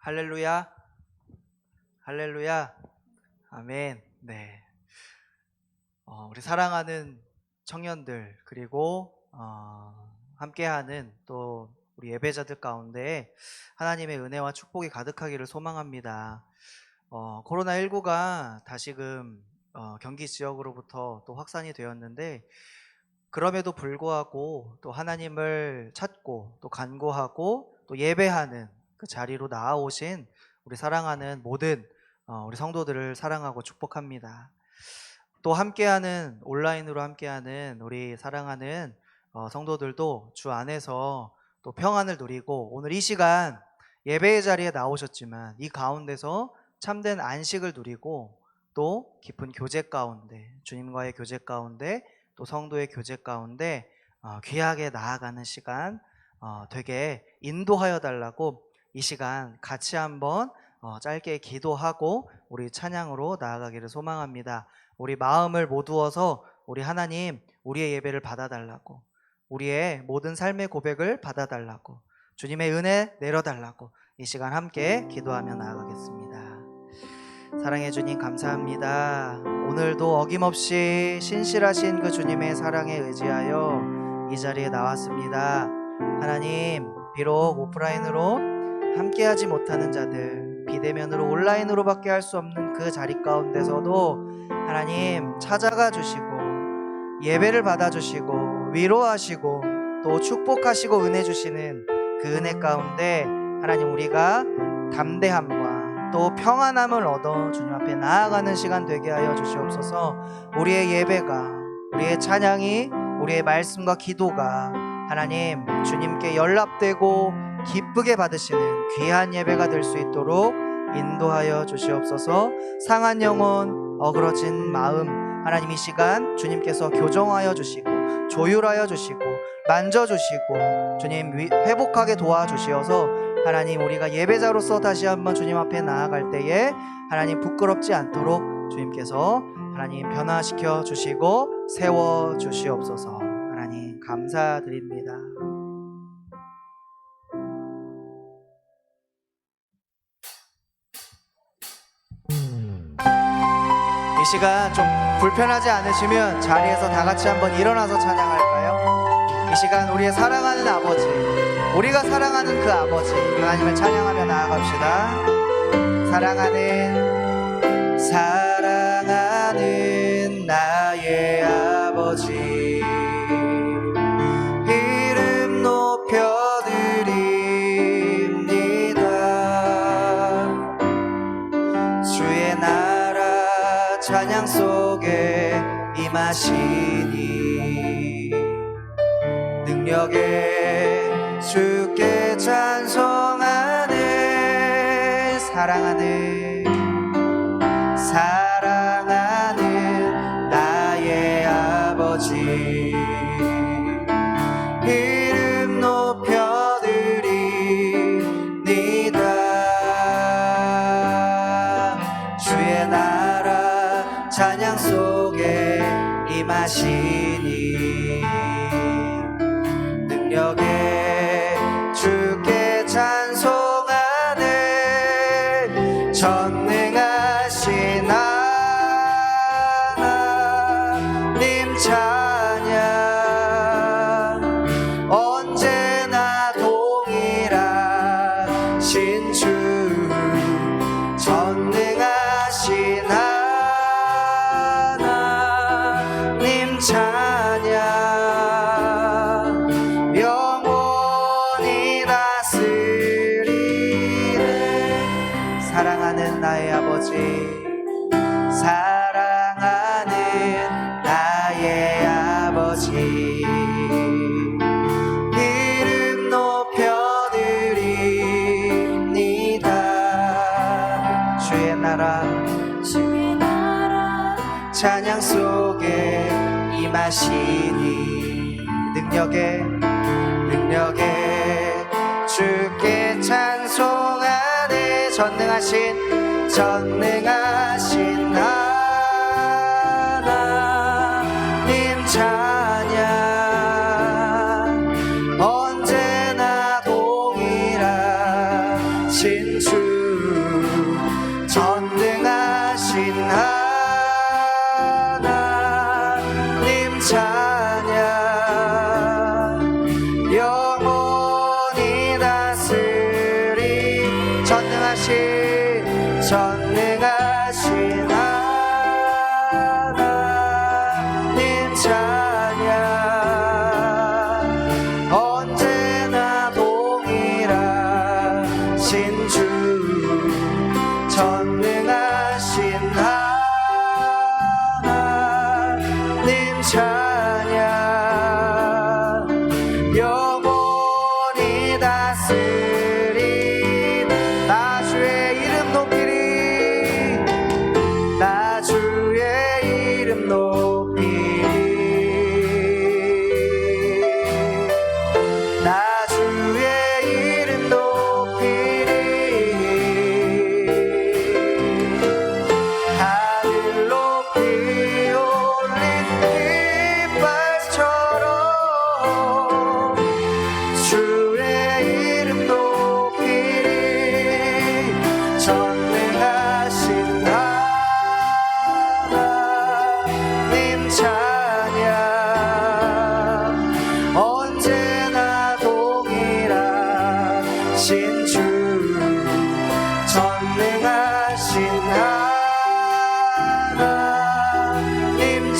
할렐루야, 할렐루야, 아멘. 네, 우리 사랑하는 청년들 그리고 함께하는 또 우리 예배자들 가운데 하나님의 은혜와 축복이 가득하기를 소망합니다. 코로나19가 다시금 경기 지역으로부터 또 확산이 되었는데 그럼에도 불구하고 또 하나님을 찾고 또 간구하고 또 예배하는 그 자리로 나아오신 우리 사랑하는 모든 우리 성도들을 사랑하고 축복합니다. 또 함께하는 온라인으로 함께하는 우리 사랑하는 성도들도 주 안에서 또 평안을 누리고 오늘 이 시간 예배의 자리에 나오셨지만 이 가운데서 참된 안식을 누리고 또 깊은 교제 가운데 주님과의 교제 가운데 또 성도의 교제 가운데 귀하게 나아가는 시간 되게 인도하여 달라고 이 시간 같이 한번 짧게 기도하고 우리 찬양으로 나아가기를 소망합니다. 우리 마음을 모두어서 우리 하나님 우리의 예배를 받아달라고 우리의 모든 삶의 고백을 받아달라고 주님의 은혜 내려달라고 이 시간 함께 기도하며 나아가겠습니다. 사랑해 주님 감사합니다. 오늘도 어김없이 신실하신 그 주님의 사랑에 의지하여 이 자리에 나왔습니다. 하나님 비록 오프라인으로 함께하지 못하는 자들 비대면으로 온라인으로밖에 할 수 없는 그 자리 가운데서도 하나님 찾아가 주시고 예배를 받아주시고 위로하시고 또 축복하시고 은혜 주시는 그 은혜 가운데 하나님 우리가 담대함과 또 평안함을 얻어 주님 앞에 나아가는 시간 되게 하여 주시옵소서. 우리의 예배가 우리의 찬양이 우리의 말씀과 기도가 하나님 주님께 연락되고 기쁘게 받으시는 귀한 예배가 될 수 있도록 인도하여 주시옵소서. 상한 영혼 어그러진 마음 하나님 이 시간 주님께서 교정하여 주시고 조율하여 주시고 만져주시고 주님 회복하게 도와주시어서 하나님 우리가 예배자로서 다시 한번 주님 앞에 나아갈 때에 하나님 부끄럽지 않도록 주님께서 하나님 변화시켜 주시고 세워 주시옵소서. 하나님 감사드립니다. 이 시간 좀 불편하지 않으시면 자리에서 다 같이 한번 일어나서 찬양할까요? 이 시간 우리의 사랑하는 아버지 우리가 사랑하는 그 아버지 하나님을 찬양하며 나아갑시다. 사랑하는 나의 아버지 이름 높여드립니다. 주의 나라 찬양 속에 임하시니 능력에 주께 찬송하네. 사랑하는 나의 아버지 이름 높여드립니다. 주의 나라 찬양 속에 임하시니 능력에 주께 찬송하네. 전능하신 하나님 찬양 언제나 동일하신 주 전능하신 하나님 찬양 영원히 다스리네. 사랑하는 나의 아버지 사랑하는 나의 아버지 이름 높여드립니다. 주의 나라 찬양 속에 임하시니 능력에 주께 찬송하네. 전능하신 하나님 찬양 언제나 동일하신 주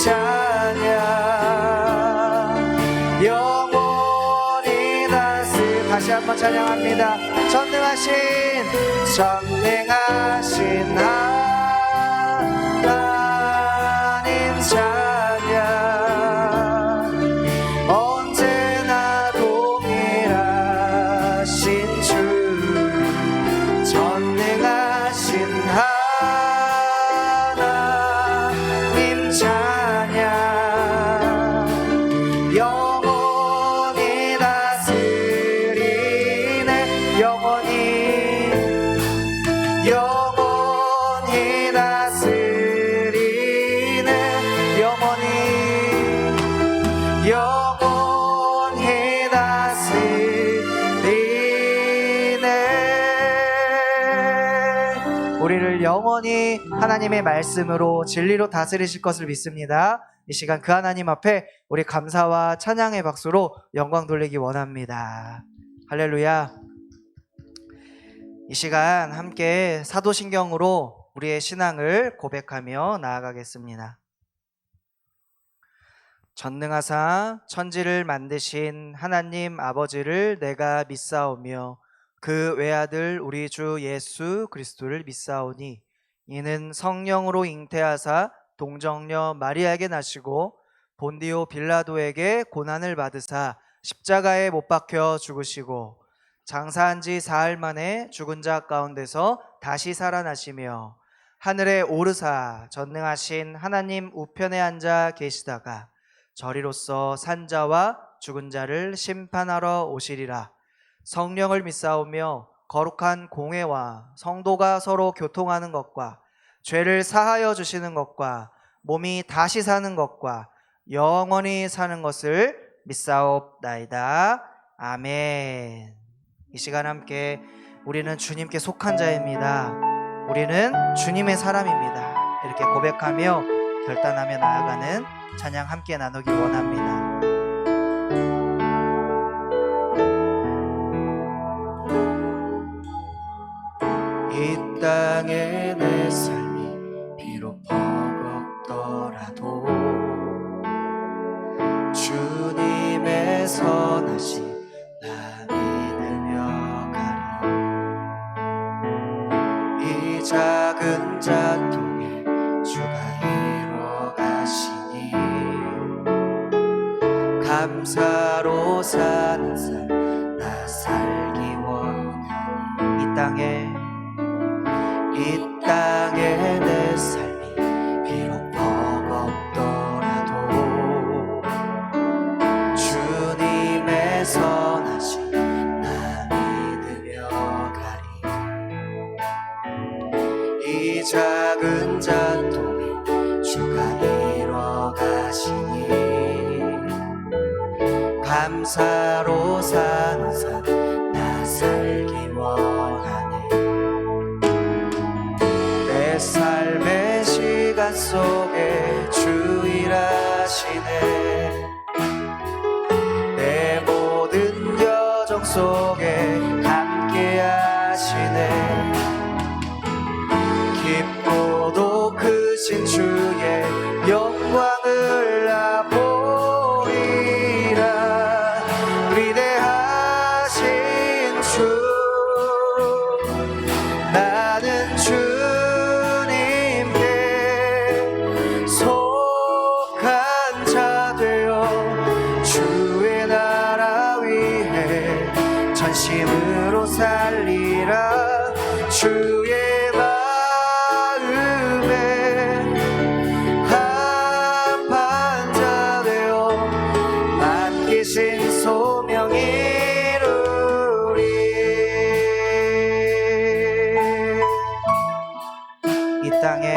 찬양 영원히 다시 한번 찬양합니다. 전능하신 하나님 찬양 언제나 동일하신 주 전능하신 하나님 찬양 영원히 다스리네 영원히 다스리네 영원히 다스리네. 우리를 영원히 하나님의 말씀으로 진리로 다스리실 것을 믿습니다. 이 시간 그 하나님 앞에 우리 감사와 찬양의 박수로 영광 돌리기 원합니다. 할렐루야. 이 시간 함께 사도신경으로 우리의 신앙을 고백하며 나아가겠습니다. 전능하사 천지를 만드신 하나님 아버지를 내가 믿사오며 그 외아들 우리 주 예수 그리스도를 믿사오니 이는 성령으로 잉태하사 동정녀 마리아에게 나시고 본디오 빌라도에게 고난을 받으사 십자가에 못 박혀 죽으시고 장사한 지 사흘 만에 죽은 자 가운데서 다시 살아나시며 하늘에 오르사 전능하신 하나님 우편에 앉아 계시다가 저리로서 산자와 죽은 자를 심판하러 오시리라. 성령을 믿사오며 거룩한 공회와 성도가 서로 교통하는 것과 죄를 사하여 주시는 것과 몸이 다시 사는 것과 영원히 사는 것을 믿사옵나이다. 아멘. 이 시간 함께 우리는 주님께 속한 자입니다. 우리는 주님의 사람입니다. 이렇게 고백하며 결단하며 나아가는 찬양 함께 나누기 원합니다. 이 땅에 내 삶이 비록 버겁더라도 주님의 선하심 나 믿으며 가리. 이 작은 자통에 주가 이루어 가시니 감사로 사는 삶 나 살기 원하니. 이 땅에 내 삶이 비록 버겁더라도 주님의 선하심 나 믿으며 가리. 이 작은 자통에 주가 이루어 가시니 감사로 사는 삶 나 살기 원하네. 내 삶의 시간 속에 주 일하시네. 내 모든 여정 속에 함께 하시네. 깊고도 크신 주의 영광을 나 보리라. 위대하신 주 나는 주님께 속한 자 되어 주의 나라 위해 전심으로 살리라. 주의 마음에 합한 자 되어 맡기신 소명 이루리. 이 땅에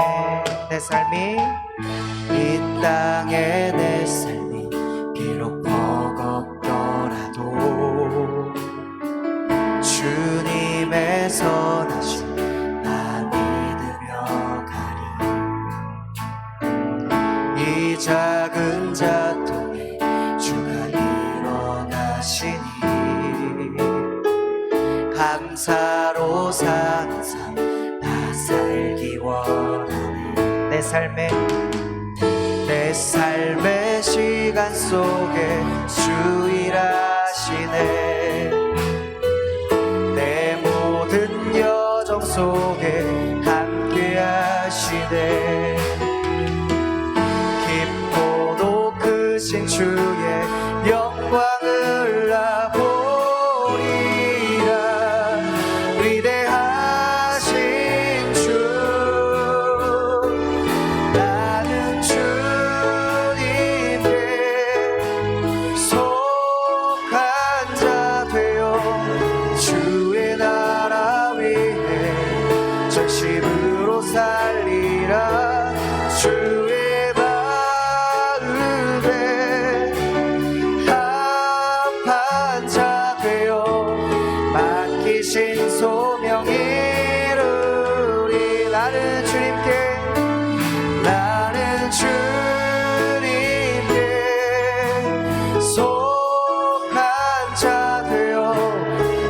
내 삶이 비록 버겁더라도 주님의 선하심 나 믿으며 가리. 이 작은 자통에 주가 일어나시니 감사로 사는 삶 나 살기 원하네. 내 삶의 시간 속에 주 일하시네. 내 모든 여정 속에 함께 하시네. 깊고도 크신 주의 영광을 나 보리라. 위대하신 주, 나는 주님께 속한 자 되어 주의 나라 위해 전심으로 살리라. 주의 마음에 합한 자 되어 맡기신 소명 이루리. 나는 주님께 속한 자 되어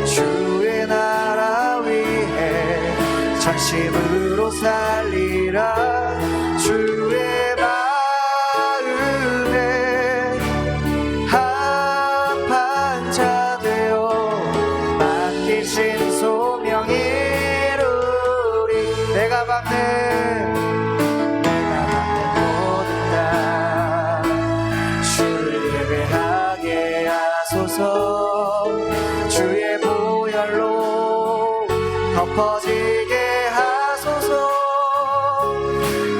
주의 나라 위해 전심으로 살리라. 주의 마음에 합한 자 되어 맡기신 소명 이루리. 내가 밟는 모든 날 주를 예배하게 하소서. 주의 보혈로 덮어지게 하소서.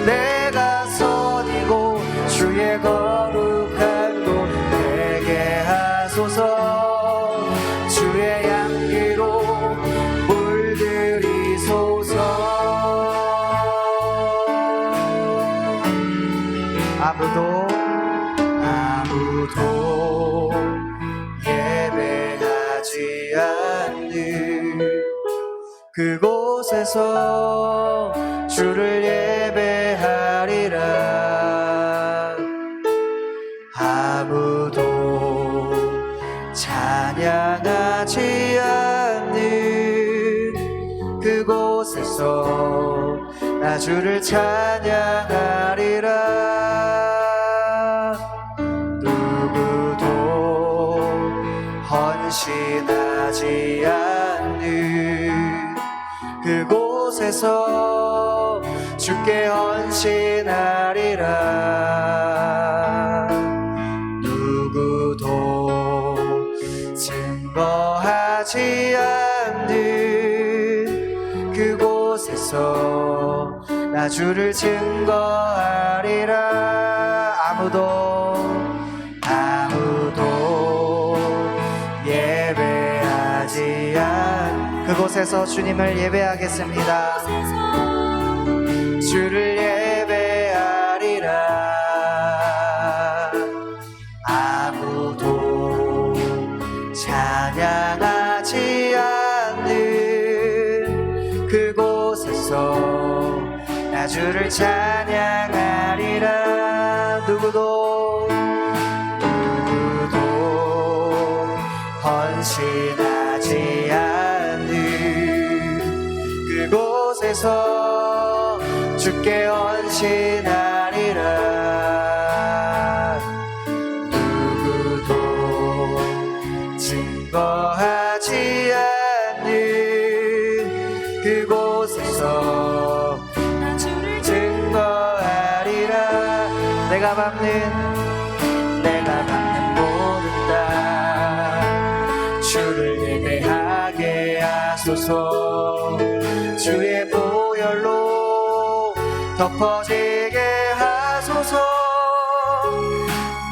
내가 선이고 주의 거룩한 곳 되게 하소서. 주의 향기로 물들이소서. 아무도 예배하지 않는 그곳에서 주를 예배하리라. 아무도 찬양하지 않는 그곳에서 나 주를 찬양하리라. 누구도 헌신하지 않는 그곳에서 주께 헌신하리라. 누구도 증거하지 않는 그곳에서 나 주를 증거하리라. 아무도 예배하지 않는 그곳에서 주님을 예배하겠습니다. 주를 예배하리라. 아무도 찬양하지 않는 그곳에서 나 주를 찬양하리라. 누구도 헌신하지 않는 그곳에서 주께 헌신하리라. 누구도 증거하지 않는 그곳에서 나 주를 증거하리라. 내가 밟는 모든 날 주를 예배하게 하소서. 주의 보혈로 덮어지게 하소서.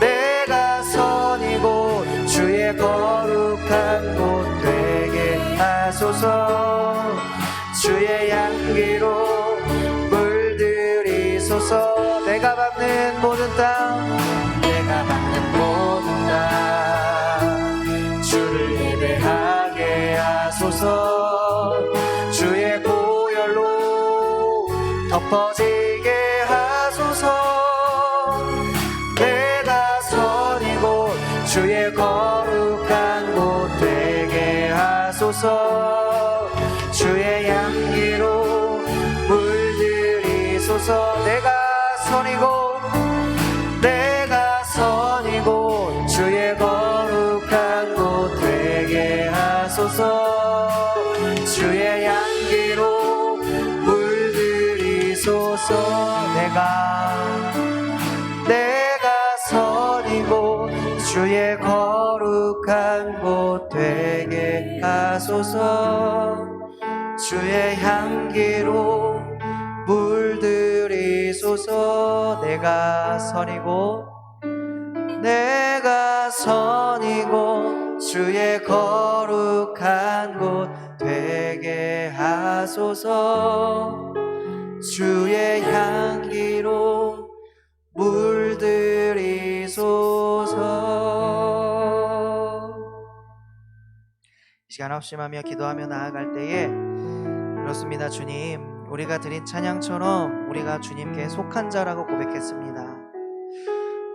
내가 선이고 주의 거룩한 곳 되게 하소서. 주의 향기로 물들이소서. 내가 밟는 모든 땅 주를 예배하게 하소서. 주의 보혈로 덮어지게 하소서. 내가 선이고 주의 거룩한 곳 되게 하소서. 주의 향기로 물들이소서. 내가 선이고 내가 선이고 주의 거룩한 곳 되게 하소서. 주의 향기로 물들이소서. 내가 선이고 주의 거룩한 곳 되게 하소서. 주의 향기로 물들이소서. 이 시간 합심하며 기도하며 나아갈 때에 그렇습니다. 주님, 우리가 드린 찬양처럼 우리가 주님께 속한 자라고 고백했습니다.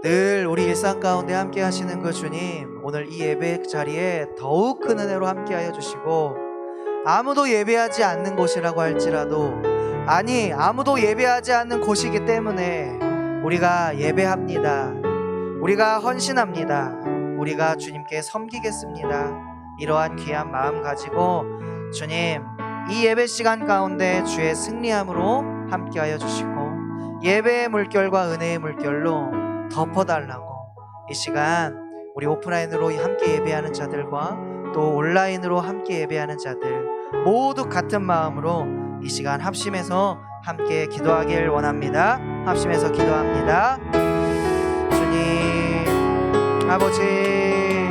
늘 우리 일상 가운데 함께 하시는 그 주님, 오늘 이 예배 자리에 더욱 큰 은혜로 함께 하여 주시고, 아무도 예배하지 않는 곳이라고 할지라도, 아니 아무도 예배하지 않는 곳이기 때문에 우리가 예배합니다. 우리가 헌신합니다. 우리가 주님께 섬기겠습니다. 이러한 귀한 마음 가지고 주님, 이 예배 시간 가운데 주의 승리함으로 함께 하여 주시고, 예배의 물결과 은혜의 물결로 덮어달라고, 이 시간 우리 오프라인으로 함께 예배하는 자들과 또 온라인으로 함께 예배하는 자들 모두 같은 마음으로 이 시간 합심해서 함께 기도하길 원합니다. 합심해서 기도합니다. 주님 아버지,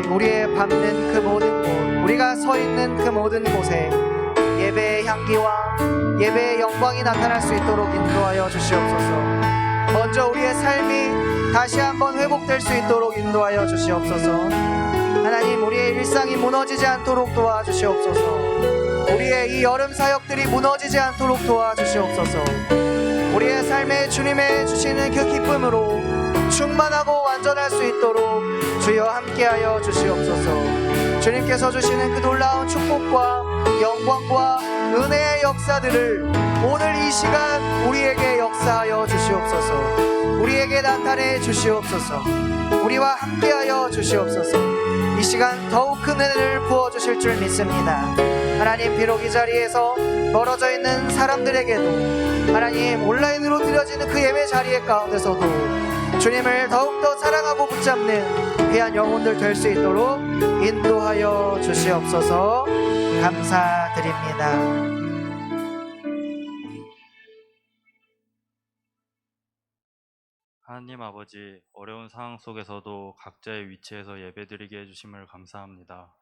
우리의 밟는 그 모든 곳, 우리가 서 있는 그 모든 곳에 예배의 향기와 예배의 영광이 나타날 수 있도록 인도하여 주시옵소서. 먼저 우리의 삶이 다시 한번 회복될 수 있도록 인도하여 주시옵소서. 하나님, 우리의 일상이 무너지지 않도록 도와주시옵소서. 우리의 이 여름 사역들이 무너지지 않도록 도와주시옵소서. 우리의 삶에 주님의 주시는 그 기쁨으로 충만하고 완전할 수 있도록 주여 함께하여 주시옵소서. 주님께서 주시는 그 놀라운 축복과 영광과 은혜의 역사들을 오늘 이 시간 우리에게 역사하여 주시옵소서. 우리에게 나타내 주시옵소서. 우리와 함께하여 주시옵소서. 이 시간 더욱 큰 은혜를 부어주실 줄 믿습니다. 하나님, 비록 이 자리에서 멀어져 있는 사람들에게도, 하나님 온라인으로 드려지는 그 예배 자리에 가운데서도 주님을 더욱더 사랑하고 붙잡는 귀한 영혼들 될 수 있도록 인도하여 주시옵소서. 감사드립니다. 하나님 아버지, 어려운 상황 속에서도 각자의 위치에서 예배드리게 해주심을 감사합니다.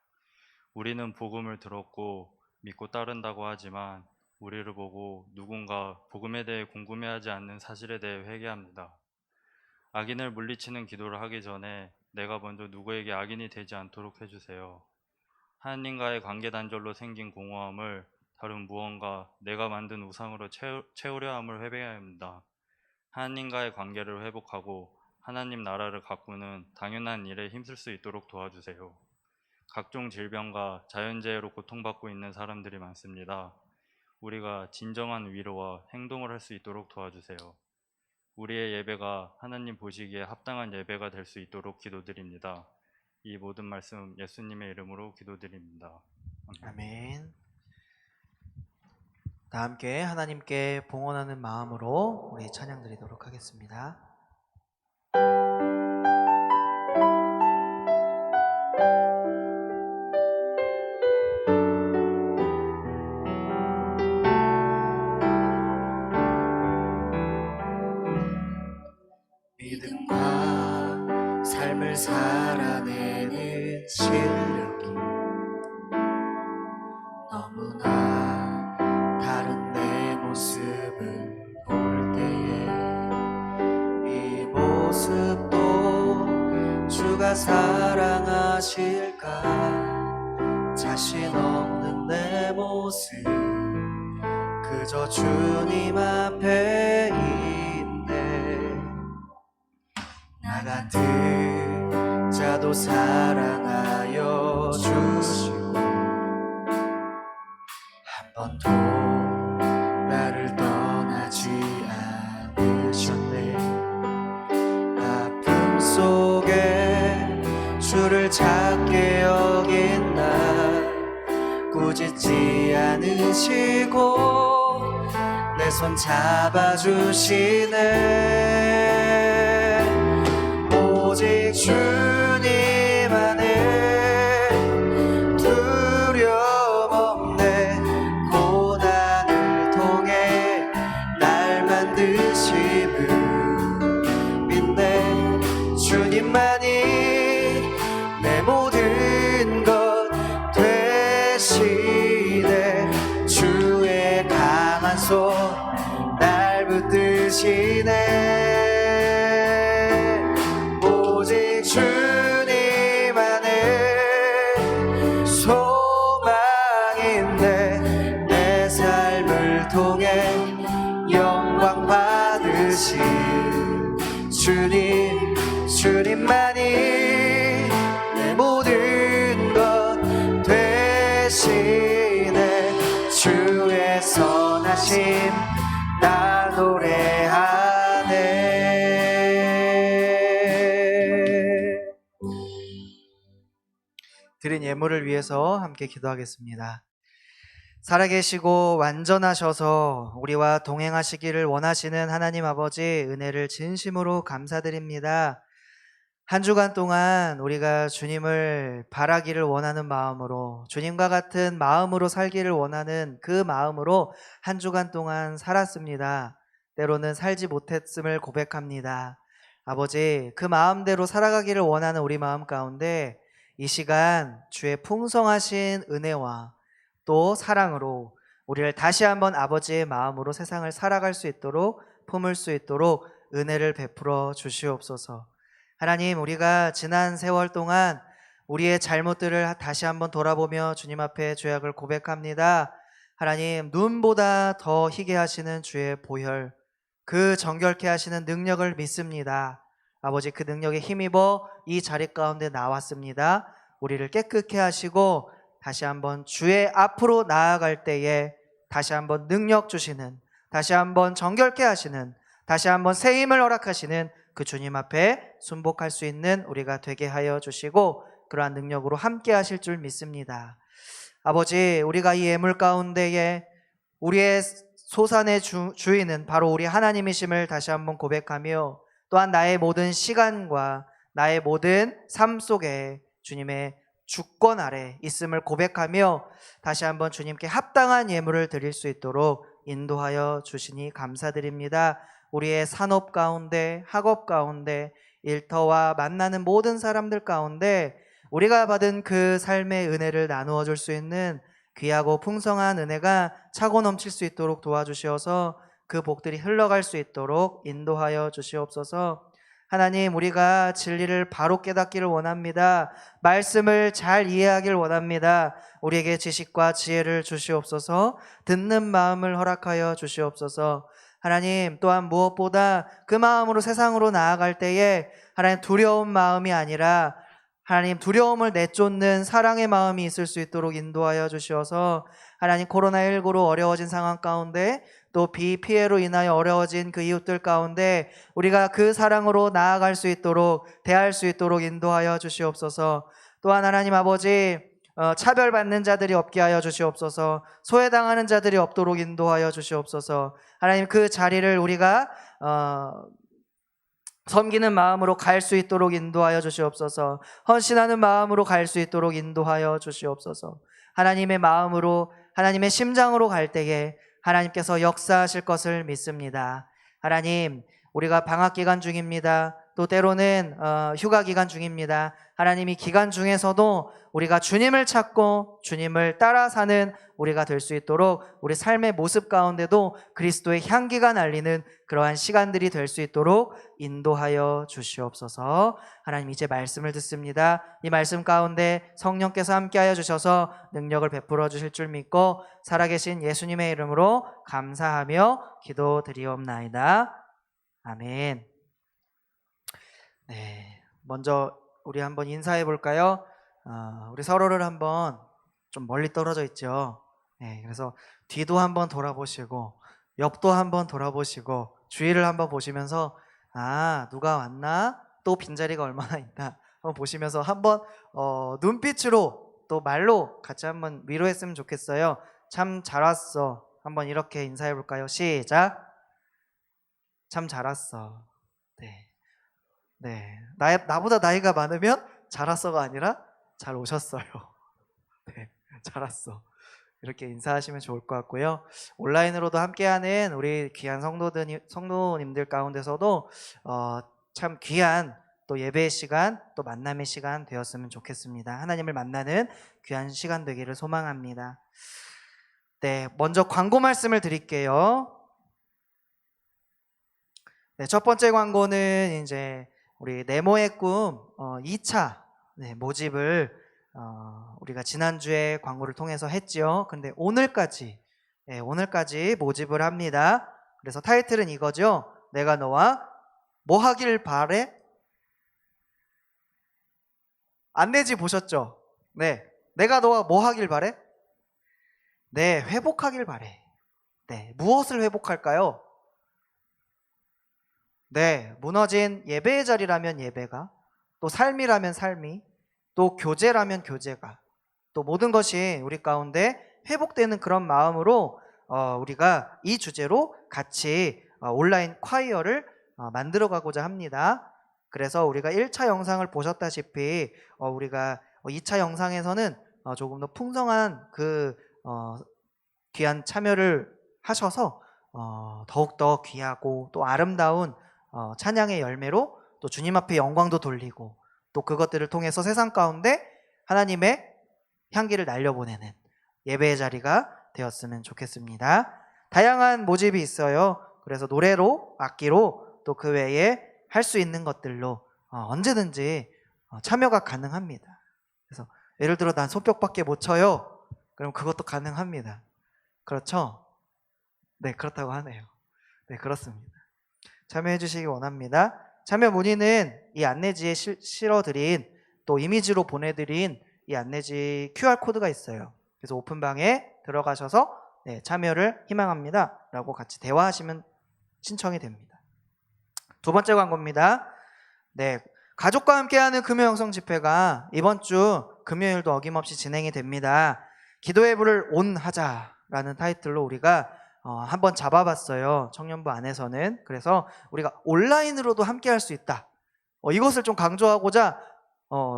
우리는 복음을 들었고 믿고 따른다고 하지만 우리를 보고 누군가 복음에 대해 궁금해하지 않는 사실에 대해 회개합니다. 악인을 물리치는 기도를 하기 전에 내가 먼저 누구에게 악인이 되지 않도록 해주세요. 하나님과의 관계 단절로 생긴 공허함을 다른 무언가 내가 만든 우상으로 채우려 함을 회개해야 합니다. 하나님과의 관계를 회복하고 하나님 나라를 가꾸는 당연한 일에 힘쓸 수 있도록 도와주세요. 각종 질병과 자연재해로 고통받고 있는 사람들이 많습니다. 우리가 진정한 위로와 행동을 할 수 있도록 도와주세요. 우리의 예배가 하나님 보시기에 합당한 예배가 될 수 있도록 기도드립니다. 이 모든 말씀 예수님의 이름으로 기도드립니다. 아멘. 다 함께 하나님께 봉헌하는 마음으로 우리 찬양 드리도록 하겠습니다. 믿음과 삶을 살아내는 실력이 너무나 다른 내 모습을 볼 때에 이 모습도 주가 사랑하실까? 자신 없는 내 모습 그저 주님 앞에 있네. 나 같은 자도 사랑하여 주시고 한 번도 나를 떠나지 않으셨네. 아픔 속에 주를 찾게 여긴 나 꾸짖지 않으시고 내 내 손 잡아주시네. 오직 주님만을 두려움 없네. 고난을 통해 날 만드심을 믿네. 주님만이 내 모든 것 되시네. 주의 강한 손 날 붙드시네. 오직 주님만을 소망인데 내 삶을 통해 영광 받으신 주님만이 내 모든 것 되시네. 주의 선하심 나 노래하네. 드린 예물을 위해서 함께 기도하겠습니다. 살아계시고 완전하셔서 우리와 동행하시기를 원하시는 하나님 아버지, 은혜를 진심으로 감사드립니다. 한 주간 동안 우리가 주님을 바라기를 원하는 마음으로, 주님과 같은 마음으로 살기를 원하는 그 마음으로 한 주간 동안 살았습니다. 때로는 살지 못했음을 고백합니다. 아버지, 그 마음대로 살아가기를 원하는 우리 마음 가운데 이 시간 주의 풍성하신 은혜와 또 사랑으로 우리를 다시 한번 아버지의 마음으로 세상을 살아갈 수 있도록, 품을 수 있도록 은혜를 베풀어 주시옵소서. 하나님, 우리가 지난 세월 동안 우리의 잘못들을 다시 한번 돌아보며 주님 앞에 죄악을 고백합니다. 하나님, 눈보다 더 희게 하시는 주의 보혈, 그 정결케 하시는 능력을 믿습니다. 아버지, 그 능력에 힘입어 이 자리 가운데 나왔습니다. 우리를 깨끗게 하시고 다시 한번 주의 앞으로 나아갈 때에 다시 한번 능력 주시는, 다시 한번 정결케 하시는, 다시 한번 새 힘을 허락하시는 그 주님 앞에 순복할 수 있는 우리가 되게 하여 주시고 그러한 능력으로 함께 하실 줄 믿습니다. 아버지, 우리가 이 예물 가운데에 우리의 소산의 주인은 바로 우리 하나님이심을 다시 한번 고백하며, 또한 나의 모든 시간과 나의 모든 삶 속에 주님의 주권 아래 있음을 고백하며 다시 한번 주님께 합당한 예물을 드릴 수 있도록 인도하여 주시니 감사드립니다. 우리의 산업 가운데, 학업 가운데, 일터와 만나는 모든 사람들 가운데 우리가 받은 그 삶의 은혜를 나누어 줄 수 있는 귀하고 풍성한 은혜가 차고 넘칠 수 있도록 도와주시어서 그 복들이 흘러갈 수 있도록 인도하여 주시옵소서. 하나님, 우리가 진리를 바로 깨닫기를 원합니다. 말씀을 잘 이해하기를 원합니다. 우리에게 지식과 지혜를 주시옵소서. 듣는 마음을 허락하여 주시옵소서. 하나님, 또한 무엇보다 그 마음으로 세상으로 나아갈 때에 하나님, 두려운 마음이 아니라 하나님, 두려움을 내쫓는 사랑의 마음이 있을 수 있도록 인도하여 주시어서 하나님, 코로나19로 어려워진 상황 가운데 또 비피해로 인하여 어려워진 그 이웃들 가운데 우리가 그 사랑으로 나아갈 수 있도록, 대할 수 있도록 인도하여 주시옵소서. 또한 하나님 아버지, 차별받는 자들이 없게 하여 주시옵소서. 소외당하는 자들이 없도록 인도하여 주시옵소서. 하나님, 그 자리를 우리가 섬기는 마음으로 갈 수 있도록 인도하여 주시옵소서. 헌신하는 마음으로 갈 수 있도록 인도하여 주시옵소서. 하나님의 마음으로, 하나님의 심장으로 갈 때에 하나님께서 역사하실 것을 믿습니다. 하나님, 우리가 방학 기간 중입니다. 또 때로는 휴가 기간 중입니다. 하나님, 이 기간 중에서도 우리가 주님을 찾고 주님을 따라 사는 우리가 될 수 있도록 우리 삶의 모습 가운데도 그리스도의 향기가 날리는 그러한 시간들이 될 수 있도록 인도하여 주시옵소서. 하나님, 이제 말씀을 듣습니다. 이 말씀 가운데 성령께서 함께하여 주셔서 능력을 베풀어 주실 줄 믿고 살아계신 예수님의 이름으로 감사하며 기도드리옵나이다. 아멘. 네, 먼저 우리 한번 인사해 볼까요? 우리 서로를 한번, 좀 멀리 떨어져 있죠. 네, 그래서 뒤도 한번 돌아보시고 옆도 한번 돌아보시고 주위를 한번 보시면서 누가 왔나? 또 빈자리가 얼마나 있나? 한번 보시면서 한번 눈빛으로 또 말로 같이 한번 위로했으면 좋겠어요. 참 잘 왔어. 한번 이렇게 인사해 볼까요? 시작. 참 잘 왔어. 네. 네. 나보다 나이가 많으면 잘 왔어가 아니라 잘 오셨어요. 네. 잘 왔어. 이렇게 인사하시면 좋을 것 같고요. 온라인으로도 함께하는 우리 귀한 성도님들 가운데서도 참 귀한 또 예배의 시간, 또 만남의 시간 되었으면 좋겠습니다. 하나님을 만나는 귀한 시간 되기를 소망합니다. 네, 먼저 광고 말씀을 드릴게요. 네, 첫 번째 광고는 이제 우리 네모의 꿈 2차 모집을 우리가 지난주에 광고를 통해서 했죠. 근데 오늘까지 모집을 합니다. 그래서 타이틀은 이거죠. 내가 너와 뭐 하길 바래? 안내지 보셨죠? 네. 내가 너와 뭐 하길 바래? 네, 회복하길 바래. 네, 무엇을 회복할까요? 네, 무너진 예배의 자리라면 예배가, 또 삶이라면 삶이, 또 교제라면 교제가, 또 모든 것이 우리 가운데 회복되는 그런 마음으로 우리가 이 주제로 같이 온라인 콰이어를 만들어 가고자 합니다. 그래서 우리가 1차 영상을 보셨다시피 우리가 2차 영상에서는 조금 더 풍성한 그 귀한 참여를 하셔서 더욱더 귀하고 또 아름다운 찬양의 열매로 또 주님 앞에 영광도 돌리고 또 그것들을 통해서 세상 가운데 하나님의 향기를 날려보내는 예배의 자리가 되었으면 좋겠습니다. 다양한 모집이 있어요. 그래서 노래로, 악기로 또 그 외에 할 수 있는 것들로 언제든지 참여가 가능합니다. 그래서 예를 들어 난 손뼉밖에 못 쳐요. 그럼 그것도 가능합니다. 그렇죠? 네, 그렇다고 하네요. 네, 그렇습니다. 참여해 주시기 원합니다. 참여 문의는 이 안내지에 실어드린 또 이미지로 보내드린 이 안내지 QR코드가 있어요. 그래서 오픈방에 들어가셔서 참여를 희망합니다 라고 같이 대화하시면 신청이 됩니다. 두 번째 광고입니다. 네, 가족과 함께하는 금요 영성 집회가 이번 주 금요일도 어김없이 진행이 됩니다. 기도의 불을 온 하자라는 타이틀로 우리가 한번 잡아봤어요. 청년부 안에서는. 그래서 우리가 온라인으로도 함께할 수 있다. 이것을 좀 강조하고자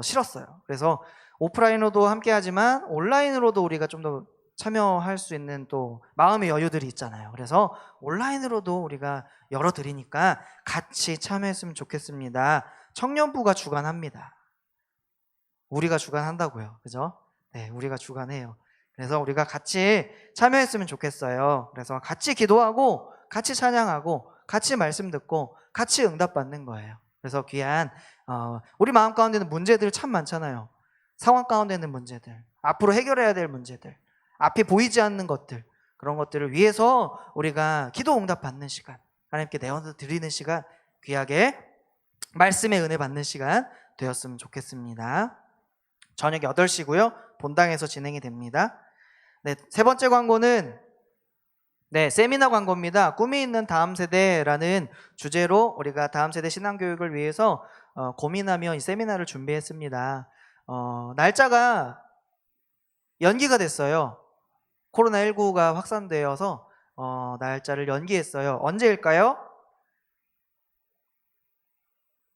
실었어요. 그래서 오프라인으로도 함께하지만 온라인으로도 우리가 좀 더 참여할 수 있는 또 마음의 여유들이 있잖아요. 그래서 온라인으로도 우리가 열어드리니까 같이 참여했으면 좋겠습니다. 청년부가 주관합니다. 우리가 주관한다고요. 그죠? 네, 우리가 주관해요. 그래서 우리가 같이 참여했으면 좋겠어요. 그래서 같이 기도하고 같이 찬양하고 같이 말씀 듣고 같이 응답받는 거예요. 그래서 귀한 우리 마음 가운데는 문제들 참 많잖아요. 상황 가운데 있는 문제들, 앞으로 해결해야 될 문제들, 앞이 보이지 않는 것들, 그런 것들을 위해서 우리가 기도 응답받는 시간, 하나님께 내어서 드리는 시간, 귀하게 말씀의 은혜 받는 시간 되었으면 좋겠습니다. 저녁 8시고요. 본당에서 진행이 됩니다. 네, 세 번째 광고는 세미나 광고입니다. 꿈이 있는 다음 세대라는 주제로 우리가 다음 세대 신앙교육을 위해서 고민하며 이 세미나를 준비했습니다. 날짜가 연기가 됐어요. 코로나19가 확산되어서 날짜를 연기했어요. 언제일까요?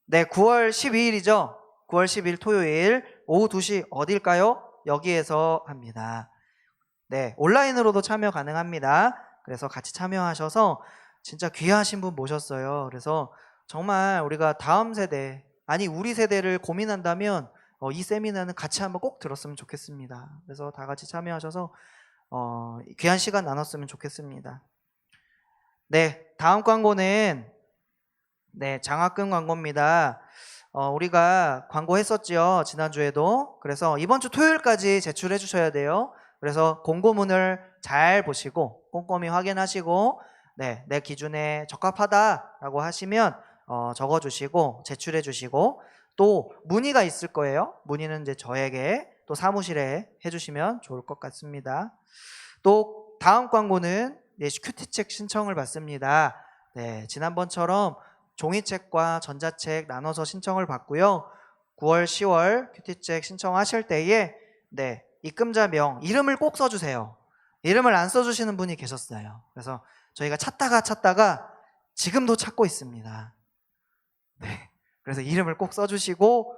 네, 9월 12일이죠. 9월 10일 토요일 오후 2시 어딜까요? 여기에서 합니다. 네, 온라인으로도 참여 가능합니다. 그래서 같이 참여하셔서 진짜 귀하신 분 모셨어요. 그래서 정말 우리가 다음 세대, 아니 우리 세대를 고민한다면 이 세미나는 같이 한번 꼭 들었으면 좋겠습니다. 그래서 다 같이 참여하셔서 귀한 시간 나눴으면 좋겠습니다. 네, 다음 광고는 장학금 광고입니다. 우리가 광고했었죠. 지난주에도. 그래서 이번 주 토요일까지 제출해 주셔야 돼요. 그래서 공고문을 잘 보시고 꼼꼼히 확인하시고 내 기준에 적합하다라고 하시면 적어주시고 제출해 주시고 또 문의가 있을 거예요. 문의는 이제 저에게 또 사무실에 해주시면 좋을 것 같습니다. 또 다음 광고는 큐티책 신청을 받습니다. 네, 지난번처럼 종이책과 전자책 나눠서 신청을 받고요. 9월, 10월 큐티책 신청하실 때에 입금자명 이름을 꼭 써주세요. 이름을 안 써주시는 분이 계셨어요. 그래서 저희가 찾다가 지금도 찾고 있습니다. 네. 그래서 이름을 꼭 써주시고,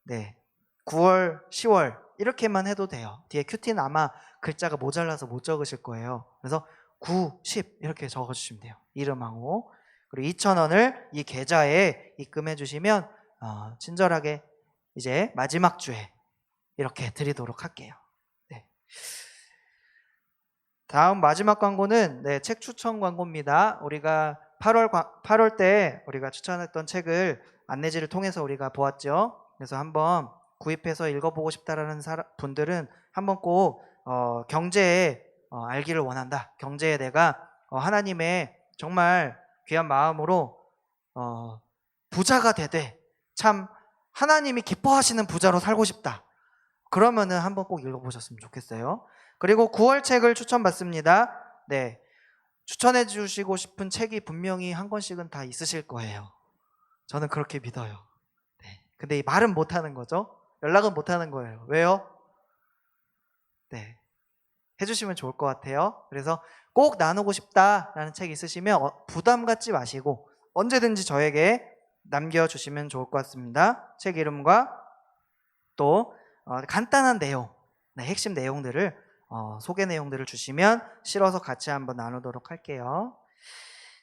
네. 9월, 10월 이렇게만 해도 돼요. 뒤에 큐티는 아마 글자가 모자라서 못 적으실 거예요. 그래서 9, 10 이렇게 적어주시면 돼요. 이름하고. 그리고 2,000원을 이 계좌에 입금해 주시면 친절하게 이제 마지막 주에 이렇게 드리도록 할게요. 네. 다음 마지막 광고는 책 추천 광고입니다. 우리가 8월 때 우리가 추천했던 책을 안내지를 통해서 우리가 보았죠. 그래서 한번 구입해서 읽어보고 싶다라는 분들은 한번 꼭 경제에 알기를 원한다. 경제에 내가 하나님의 정말 귀한 마음으로 부자가 되되 참 하나님이 기뻐하시는 부자로 살고 싶다. 그러면은 한번 꼭 읽어보셨으면 좋겠어요. 그리고 9월 책을 추천받습니다. 네, 추천해 주시고 싶은 책이 분명히 한 권씩은 다 있으실 거예요. 저는 그렇게 믿어요. 네, 근데 이 말은 못하는 거죠. 연락은 못하는 거예요. 왜요? 네, 해주시면 좋을 것 같아요. 그래서 꼭 나누고 싶다라는 책 있으시면 부담 갖지 마시고 언제든지 저에게 남겨주시면 좋을 것 같습니다. 책 이름과 또 간단한 내용, 핵심 내용들을 소개 내용들을 주시면 실어서 같이 한번 나누도록 할게요.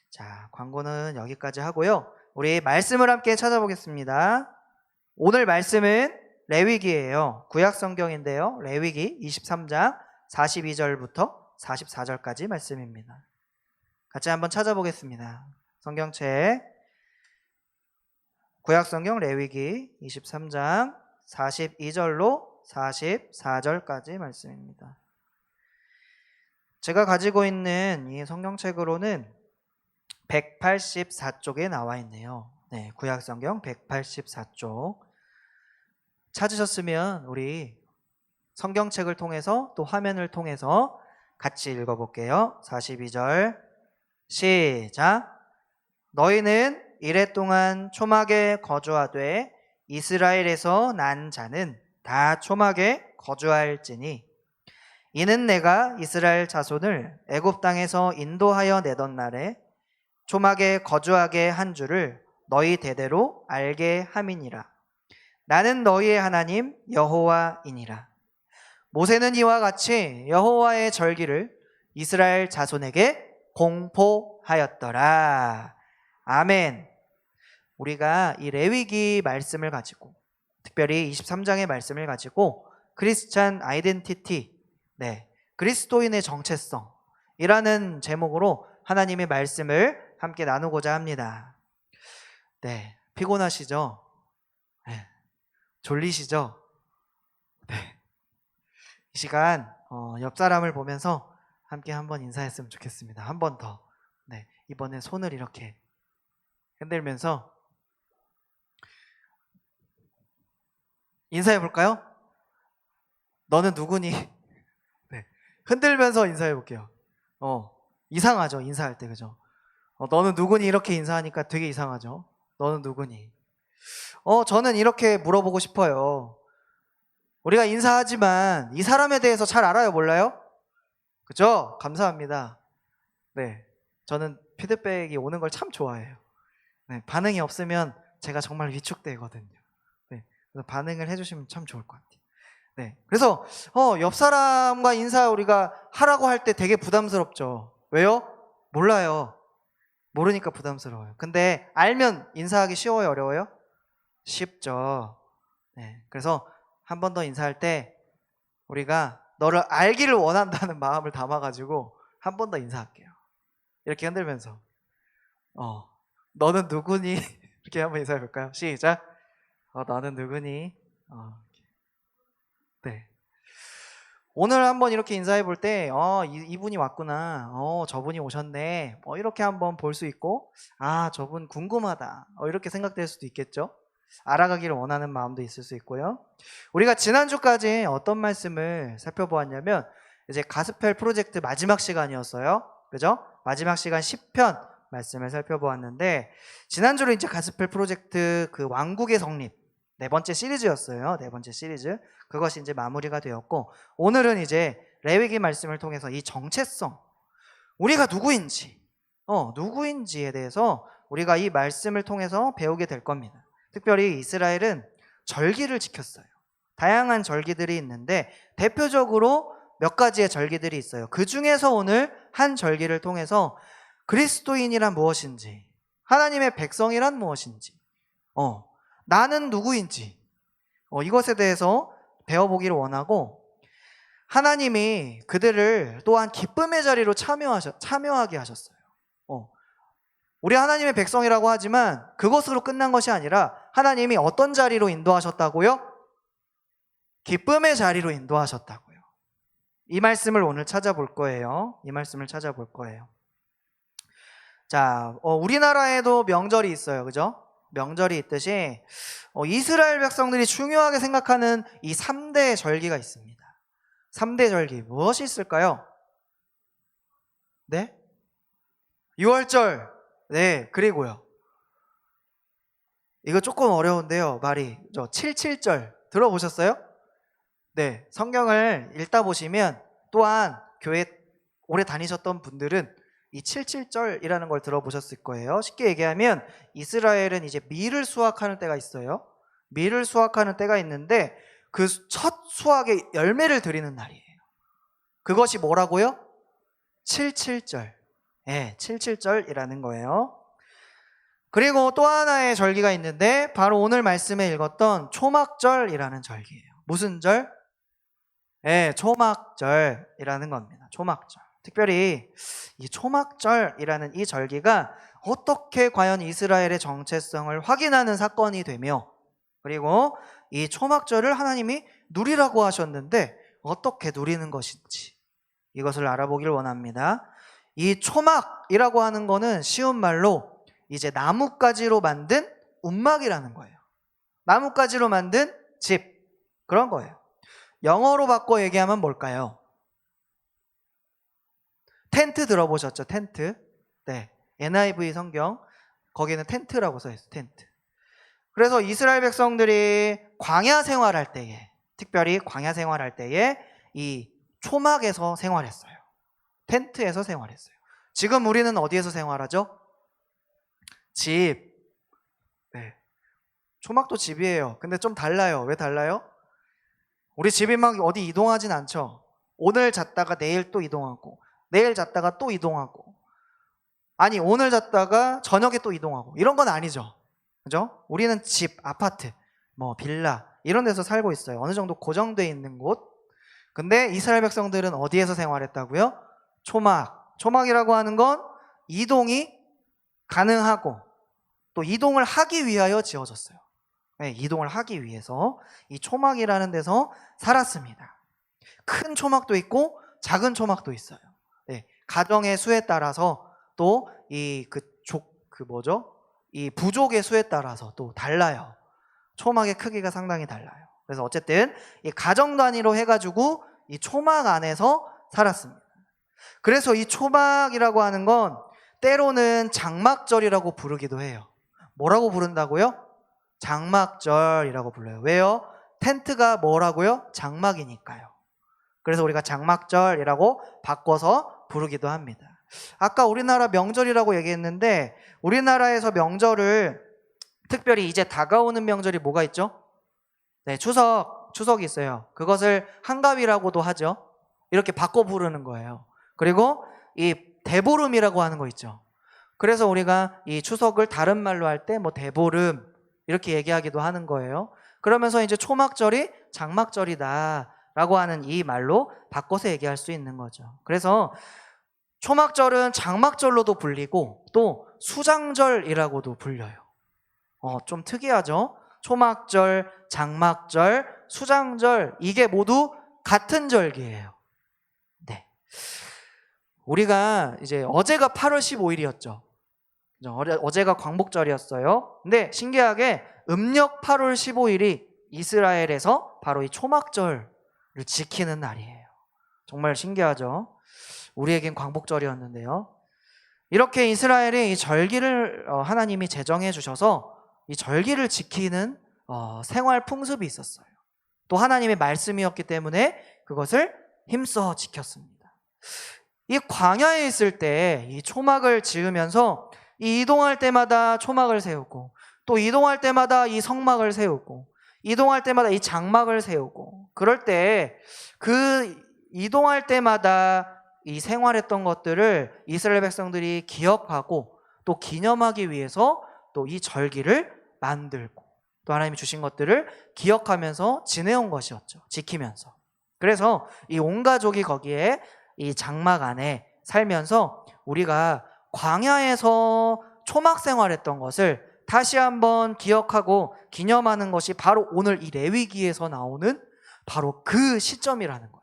자, 광고는 여기까지 하고요. 우리 말씀을 함께 찾아보겠습니다. 오늘 말씀은 레위기예요. 구약 성경인데요. 레위기 23장 42절부터 44절까지 말씀입니다. 같이 한번 찾아보겠습니다. 성경책 구약 성경 레위기 23장 42절로 44절까지 말씀입니다. 제가 가지고 있는 이 성경책으로는 184쪽에 나와 있네요. 네, 구약 성경 184쪽. 찾으셨으면 우리 성경책을 통해서 또 화면을 통해서 같이 읽어볼게요. 42절 시작. 너희는 이레 동안 초막에 거주하되 이스라엘에서 난 자는 다 초막에 거주할지니 이는 내가 이스라엘 자손을 애굽 땅에서 인도하여 내던 날에 초막에 거주하게 한 줄을 너희 대대로 알게 함이니라. 나는 너희의 하나님 여호와이니라. 모세는 이와 같이 여호와의 절기를 이스라엘 자손에게 공포하였더라. 아멘. 우리가 이 레위기 말씀을 가지고 특별히 23장의 말씀을 가지고 크리스찬 아이덴티티, 그리스도인의 정체성이라는 제목으로 하나님의 말씀을 함께 나누고자 합니다. 네, 피곤하시죠? 네, 졸리시죠? 네. 이 시간 옆 사람을 보면서 함께 한번 인사했으면 좋겠습니다. 한 번 더. 네, 이번엔 손을 이렇게 흔들면서 인사해 볼까요? 너는 누구니? 네, 흔들면서 인사해 볼게요. 이상하죠, 인사할 때. 그죠? 너는 누구니? 이렇게 인사하니까 되게 이상하죠. 너는 누구니? 저는 이렇게 물어보고 싶어요. 우리가 인사하지만 이 사람에 대해서 잘 알아요, 몰라요? 그죠? 감사합니다. 네, 저는 피드백이 오는 걸 참 좋아해요. 네, 반응이 없으면 제가 정말 위축되거든요. 네, 그래서 반응을 해주시면 참 좋을 것 같아요. 네, 그래서 옆 사람과 인사 우리가 하라고 할 때 되게 부담스럽죠. 왜요? 몰라요. 모르니까 부담스러워요. 근데 알면 인사하기 쉬워요, 어려워요? 쉽죠. 네, 그래서 한 번 더 인사할 때 우리가 너를 알기를 원한다는 마음을 담아가지고 한 번 더 인사할게요. 이렇게 흔들면서 너는 누구니? 이렇게 한번 인사해 볼까요? 시작. 너는 누구니? 네. 오늘 한번 이렇게 인사해 볼 때 이분이 왔구나, 저분이 오셨네, 이렇게 한번 볼 수 있고, 저분 궁금하다, 이렇게 생각될 수도 있겠죠. 알아가기를 원하는 마음도 있을 수 있고요. 우리가 지난주까지 어떤 말씀을 살펴보았냐면 이제 가스펠 프로젝트 마지막 시간이었어요. 그죠? 마지막 시간 10편 말씀을 살펴보았는데, 지난주로 이제 가스펠 프로젝트 그 왕국의 성립 네 번째 시리즈였어요. 네 번째 시리즈. 그것이 이제 마무리가 되었고, 오늘은 이제 레위기 말씀을 통해서 이 정체성, 우리가 누구인지에 대해서 우리가 이 말씀을 통해서 배우게 될 겁니다. 특별히 이스라엘은 절기를 지켰어요. 다양한 절기들이 있는데 대표적으로 몇 가지의 절기들이 있어요. 그 중에서 오늘 한 절기를 통해서 그리스도인이란 무엇인지, 하나님의 백성이란 무엇인지, 나는 누구인지, 이것에 대해서 배워보기를 원하고, 하나님이 그들을 또한 기쁨의 자리로 참여하게 하셨어요. 우리 하나님의 백성이라고 하지만 그것으로 끝난 것이 아니라 하나님이 어떤 자리로 인도하셨다고요? 기쁨의 자리로 인도하셨다고요. 이 말씀을 오늘 찾아볼 거예요. 자, 우리나라에도 명절이 있어요. 그죠? 명절이 있듯이 이스라엘 백성들이 중요하게 생각하는 이 3대 절기가 있습니다. 3대 절기 무엇이 있을까요? 네? 유월절. 네, 그리고요. 이거 조금 어려운데요. 말이 77절 들어보셨어요? 네, 성경을 읽다 보시면 또한 교회 오래 다니셨던 분들은 이 77절이라는 걸 들어보셨을 거예요. 쉽게 얘기하면 이스라엘은 이제 밀을 수확하는 때가 있어요. 밀을 수확하는 때가 있는데 그 첫 수확의 열매를 드리는 날이에요. 그것이 뭐라고요? 77절. 네, 77절이라는 거예요. 그리고 또 하나의 절기가 있는데 바로 오늘 말씀에 읽었던 초막절이라는 절기예요. 무슨 절? 네, 초막절이라는 겁니다. 초막절. 특별히 이 초막절이라는 이 절기가 어떻게 과연 이스라엘의 정체성을 확인하는 사건이 되며, 그리고 이 초막절을 하나님이 누리라고 하셨는데 어떻게 누리는 것인지 이것을 알아보기를 원합니다. 이 초막이라고 하는 거는 쉬운 말로 이제 나뭇가지로 만든 움막이라는 거예요. 나뭇가지로 만든 집, 그런 거예요. 영어로 바꿔 얘기하면 뭘까요? 텐트 들어보셨죠? 텐트. 네, NIV 성경 거기는 텐트라고 써있어요. 텐트. 그래서 이스라엘 백성들이 광야 생활할 때에, 특별히 광야 생활할 때에 이 초막에서 생활했어요. 텐트에서 생활했어요. 지금 우리는 어디에서 생활하죠? 집. 네. 초막도 집이에요. 근데 좀 달라요. 왜 달라요? 우리 집이 막 어디 이동하진 않죠. 오늘 잤다가 내일 또 이동하고, 내일 잤다가 또 이동하고, 아니 오늘 잤다가 저녁에 또 이동하고, 이런 건 아니죠. 그죠? 우리는 집, 아파트, 빌라 이런 데서 살고 있어요. 어느 정도 고정되어 있는 곳. 근데 이스라엘 백성들은 어디에서 생활했다고요? 초막이라고 하는 건 이동이 가능하고 또 이동을 하기 위하여 지어졌어요. 네, 이동을 하기 위해서 이 초막이라는 데서 살았습니다. 큰 초막도 있고 작은 초막도 있어요. 네, 가정의 수에 따라서 또 이 부족의 수에 따라서 또 달라요. 초막의 크기가 상당히 달라요. 그래서 어쨌든 이 가정 단위로 해가지고 이 초막 안에서 살았습니다. 그래서 이 초막이라고 하는 건 때로는 장막절이라고 부르기도 해요. 뭐라고 부른다고요? 장막절이라고 불러요. 왜요? 텐트가 뭐라고요? 장막이니까요. 그래서 우리가 장막절이라고 바꿔서 부르기도 합니다. 아까 우리나라 명절이라고 얘기했는데 우리나라에서 명절을 특별히 이제 다가오는 명절이 뭐가 있죠? 네, 추석이 있어요. 그것을 한가위라고도 하죠. 이렇게 바꿔 부르는 거예요. 그리고 이 대보름이라고 하는 거 있죠. 그래서 우리가 이 추석을 다른 말로 할 때 대보름 이렇게 얘기하기도 하는 거예요. 그러면서 이제 초막절이 장막절이다라고 하는 이 말로 바꿔서 얘기할 수 있는 거죠. 그래서 초막절은 장막절로도 불리고 또 수장절이라고도 불려요. 좀 특이하죠? 초막절, 장막절, 수장절 이게 모두 같은 절기예요. 네. 우리가 이제 어제가 8월 15일이었죠. 어제가 광복절이었어요. 근데 신기하게 음력 8월 15일이 이스라엘에서 바로 이 초막절을 지키는 날이에요. 정말 신기하죠? 우리에겐 광복절이었는데요. 이렇게 이스라엘이 이 절기를 하나님이 제정해 주셔서 이 절기를 지키는 생활 풍습이 있었어요. 또 하나님의 말씀이었기 때문에 그것을 힘써 지켰습니다. 이 광야에 있을 때 이 초막을 지으면서 이 이동할 때마다 초막을 세우고, 또 이동할 때마다 이 성막을 세우고, 이동할 때마다 이 장막을 세우고, 그럴 때 그 이동할 때마다 이 생활했던 것들을 이스라엘 백성들이 기억하고 또 기념하기 위해서 또 이 절기를 만들고, 또 하나님이 주신 것들을 기억하면서 지내온 것이었죠. 지키면서. 그래서 이 온 가족이 거기에 이 장막 안에 살면서 우리가 광야에서 초막 생활했던 것을 다시 한번 기억하고 기념하는 것이 바로 오늘 이 레위기에서 나오는 바로 그 시점이라는 거예요.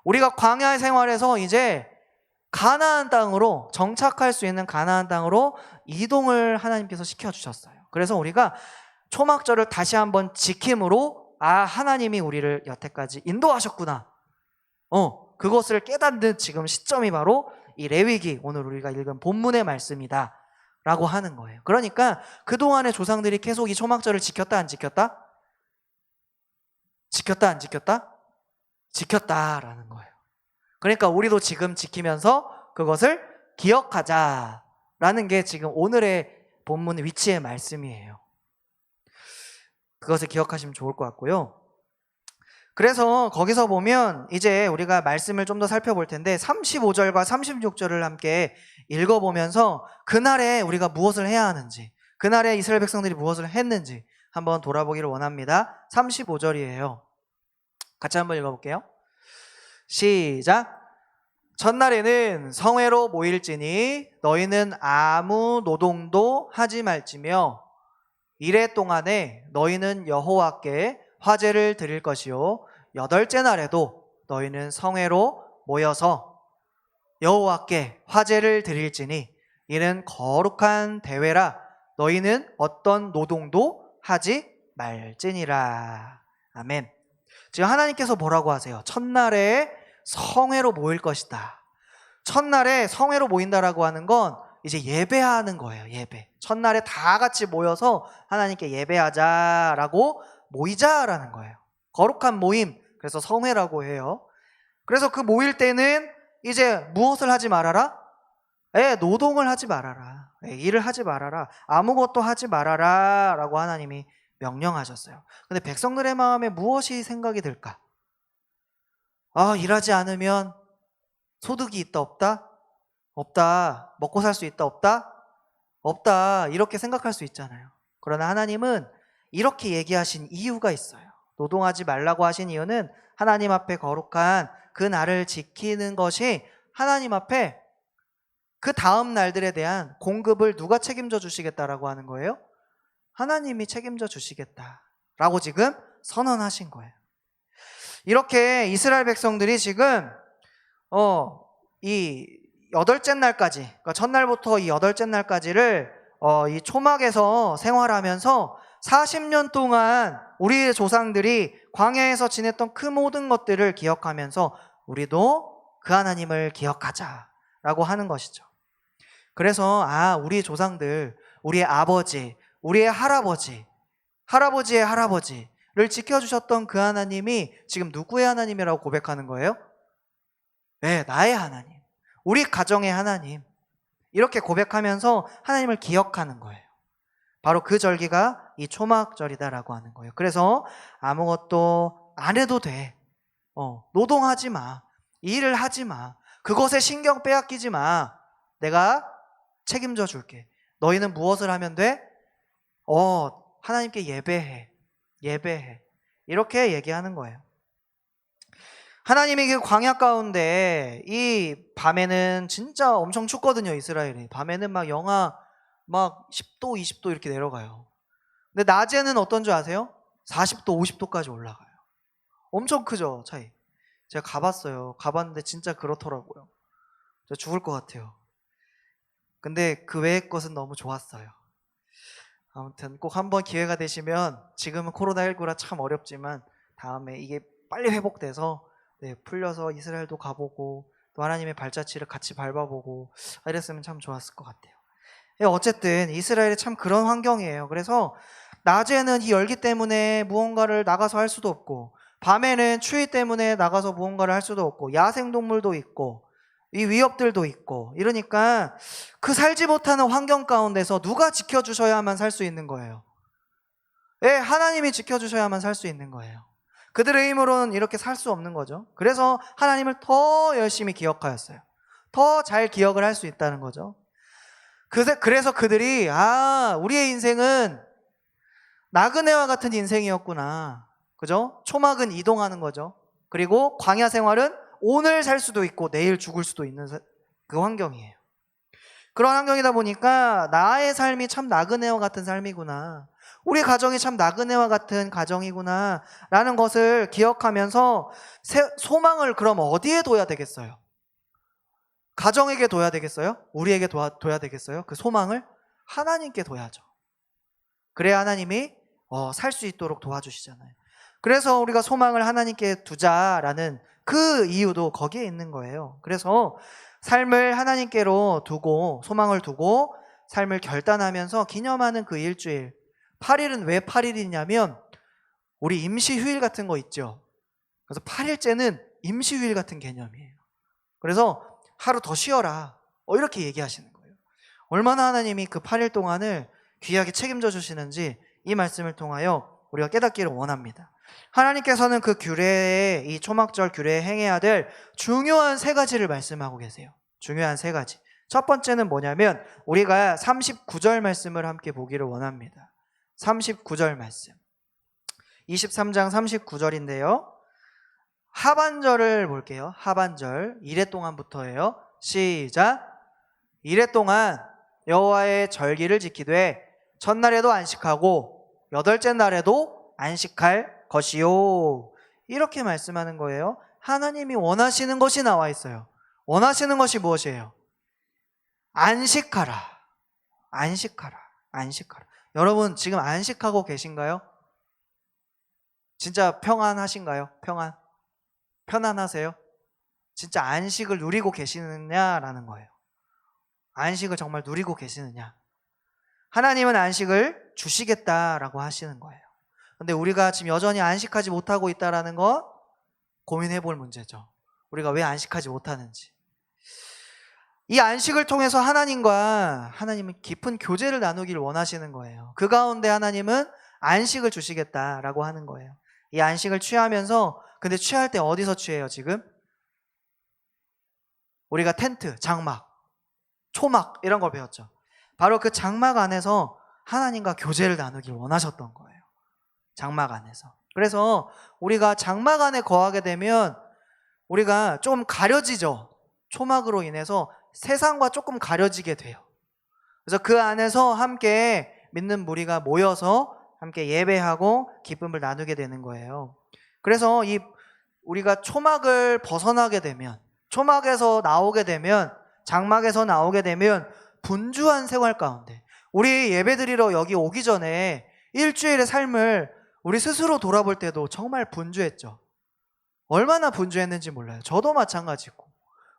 우리가 광야 생활에서 이제 가나안 땅으로 정착할 수 있는 가나안 땅으로 이동을 하나님께서 시켜주셨어요. 그래서 우리가 초막절을 다시 한번 지킴으로 하나님이 우리를 여태까지 인도하셨구나, 그것을 깨닫는 지금 시점이 바로 이 레위기, 오늘 우리가 읽은 본문의 말씀이다 라고 하는 거예요. 그러니까 그동안의 조상들이 계속 이 초막절을 지켰다 안 지켰다? 지켰다 안 지켰다? 지켰다라는 거예요. 그러니까 우리도 지금 지키면서 그것을 기억하자라는 게 지금 오늘의 본문 위치의 말씀이에요. 그것을 기억하시면 좋을 것 같고요. 그래서 거기서 보면 이제 우리가 말씀을 좀 더 살펴볼 텐데 35절과 36절을 함께 읽어보면서 그날에 우리가 무엇을 해야 하는지, 그날에 이스라엘 백성들이 무엇을 했는지 한번 돌아보기를 원합니다. 35절이에요. 같이 한번 읽어볼게요. 시작. 첫날에는 성회로 모일지니 너희는 아무 노동도 하지 말지며 이래 동안에 너희는 여호와께 화제를 드릴 것이요 여덟째 날에도 너희는 성회로 모여서 여호와께 화제를 드릴지니 이는 거룩한 대회라 너희는 어떤 노동도 하지 말지니라. 아멘. 지금 하나님께서 뭐라고 하세요? 첫날에 성회로 모일 것이다. 첫날에 성회로 모인다라고 하는 건 이제 예배하는 거예요. 예배. 첫날에 다 같이 모여서 하나님께 예배하자라고 모이자라는 거예요. 거룩한 모임. 그래서 성회라고 해요. 그래서 그 모일 때는 이제 무엇을 하지 말아라? 노동을 하지 말아라. 일을 하지 말아라. 아무것도 하지 말아라 라고 하나님이 명령하셨어요. 근데 백성들의 마음에 무엇이 생각이 들까? 일하지 않으면 소득이 있다 없다? 없다. 먹고 살 수 있다 없다? 없다. 이렇게 생각할 수 있잖아요. 그러나 하나님은 이렇게 얘기하신 이유가 있어요. 노동하지 말라고 하신 이유는 하나님 앞에 거룩한 그 날을 지키는 것이 하나님 앞에 그 다음 날들에 대한 공급을 누가 책임져 주시겠다라고 하는 거예요? 하나님이 책임져 주시겠다라고 지금 선언하신 거예요. 이렇게 이스라엘 백성들이 지금 이 여덟째 날까지, 그러니까 첫날부터 이 여덟째 날까지를 이 초막에서 생활하면서 40년 동안 우리의 조상들이 광야에서 지냈던 그 모든 것들을 기억하면서 우리도 그 하나님을 기억하자라고 하는 것이죠. 그래서 우리 조상들, 우리의 아버지, 우리의 할아버지, 할아버지의 할아버지를 지켜주셨던 그 하나님이 지금 누구의 하나님이라고 고백하는 거예요? 네, 나의 하나님, 우리 가정의 하나님, 이렇게 고백하면서 하나님을 기억하는 거예요. 바로 그 절기가 이 초막절이다라고 하는 거예요. 그래서 아무것도 안 해도 돼. 노동하지 마. 일을 하지 마. 그것에 신경 빼앗기지 마. 내가 책임져 줄게. 너희는 무엇을 하면 돼? 하나님께 예배해. 예배해. 이렇게 얘기하는 거예요. 하나님이 그 광야 가운데 이 밤에는 진짜 엄청 춥거든요, 이스라엘이. 밤에는 막 영하 10도, 20도 이렇게 내려가요. 근데 낮에는 어떤 줄 아세요? 40도, 50도까지 올라가요. 엄청 크죠, 차이. 제가 가봤어요. 가봤는데 진짜 그렇더라고요. 저 죽을 것 같아요. 근데 그 외의 것은 너무 좋았어요. 아무튼 꼭 한번 기회가 되시면, 지금은 코로나19라 참 어렵지만 다음에 이게 빨리 회복돼서 풀려서 이스라엘도 가보고 또 하나님의 발자취를 같이 밟아보고 이랬으면 참 좋았을 것 같아요. 어쨌든 이스라엘이 참 그런 환경이에요. 그래서 낮에는 이 열기 때문에 무언가를 나가서 할 수도 없고, 밤에는 추위 때문에 나가서 무언가를 할 수도 없고 야생동물도 있고 이 위협들도 있고 이러니까 그 살지 못하는 환경 가운데서 누가 지켜주셔야만 살 수 있는 거예요. 예, 하나님이 지켜주셔야만 살 수 있는 거예요. 그들의 힘으로는 이렇게 살 수 없는 거죠. 그래서 하나님을 더 열심히 기억하였어요. 더 잘 기억을 할 수 있다는 거죠. 그래서 그들이 우리의 인생은 나그네와 같은 인생이었구나. 그죠? 초막은 이동하는 거죠. 그리고 광야 생활은 오늘 살 수도 있고 내일 죽을 수도 있는 그 환경이에요. 그런 환경이다 보니까 나의 삶이 참 나그네와 같은 삶이구나. 우리 가정이 참 나그네와 같은 가정이구나 라는 것을 기억하면서 소망을 그럼 어디에 둬야 되겠어요? 가정에게 둬야 되겠어요? 우리에게 둬야 되겠어요? 그 소망을 하나님께 둬야죠. 그래야 하나님이 살 수 있도록 도와주시잖아요. 그래서 우리가 소망을 하나님께 두자라는 그 이유도 거기에 있는 거예요. 그래서 삶을 하나님께로 두고 소망을 두고 삶을 결단하면서 기념하는 그 일주일. 8일은 왜 8일이냐면 우리 임시휴일 같은 거 있죠. 그래서 8일째는 임시휴일 같은 개념이에요. 그래서 하루 더 쉬어라 이렇게 얘기하시는 거예요. 얼마나 하나님이 그 8일 동안을 귀하게 책임져 주시는지 이 말씀을 통하여 우리가 깨닫기를 원합니다. 하나님께서는 그 규례에 이 초막절 규례에 행해야 될 중요한 3가지를 말씀하고 계세요. 중요한 3가지. 첫 번째는 뭐냐면 우리가 39절 말씀을 함께 보기를 원합니다. 39절 말씀. 23장 39절인데요. 하반절을 볼게요. 하반절. 이레 동안부터예요. 시작. 이레 동안 여호와의 절기를 지키되 첫날에도 안식하고 8째 날에도 안식할 것이요. 이렇게 말씀하는 거예요. 하나님이 원하시는 것이 나와 있어요. 원하시는 것이 무엇이에요? 안식하라. 안식하라. 안식하라. 여러분 지금 안식하고 계신가요? 진짜 평안하신가요? 편안하세요? 진짜 안식을 누리고 계시느냐라는 거예요. 안식을 정말 누리고 계시느냐? 하나님은 안식을 주시겠다라고 하시는 거예요. 근데 우리가 지금 여전히 안식하지 못하고 있다라는 거 고민해 볼 문제죠. 우리가 왜 안식하지 못하는지. 이 안식을 통해서 하나님은 깊은 교제를 나누기를 원하시는 거예요. 그 가운데 하나님은 안식을 주시겠다라고 하는 거예요. 이 안식을 취하면서 근데 취할 때 어디서 취해요 지금? 우리가 텐트, 장막, 초막 이런 걸 배웠죠. 바로 그 장막 안에서 하나님과 교제를 나누길 원하셨던 거예요. 장막 안에서. 그래서 우리가 장막 안에 거하게 되면 우리가 좀 가려지죠. 초막으로 인해서 세상과 조금 가려지게 돼요. 그래서 그 안에서 함께 믿는 무리가 모여서 함께 예배하고 기쁨을 나누게 되는 거예요. 그래서 우리가 초막을 벗어나게 되면, 초막에서 나오게 되면, 장막에서 나오게 되면 분주한 생활 가운데 우리 예배드리러 여기 오기 전에 일주일의 삶을 우리 스스로 돌아볼 때도 정말 분주했죠. 얼마나 분주했는지 몰라요. 저도 마찬가지고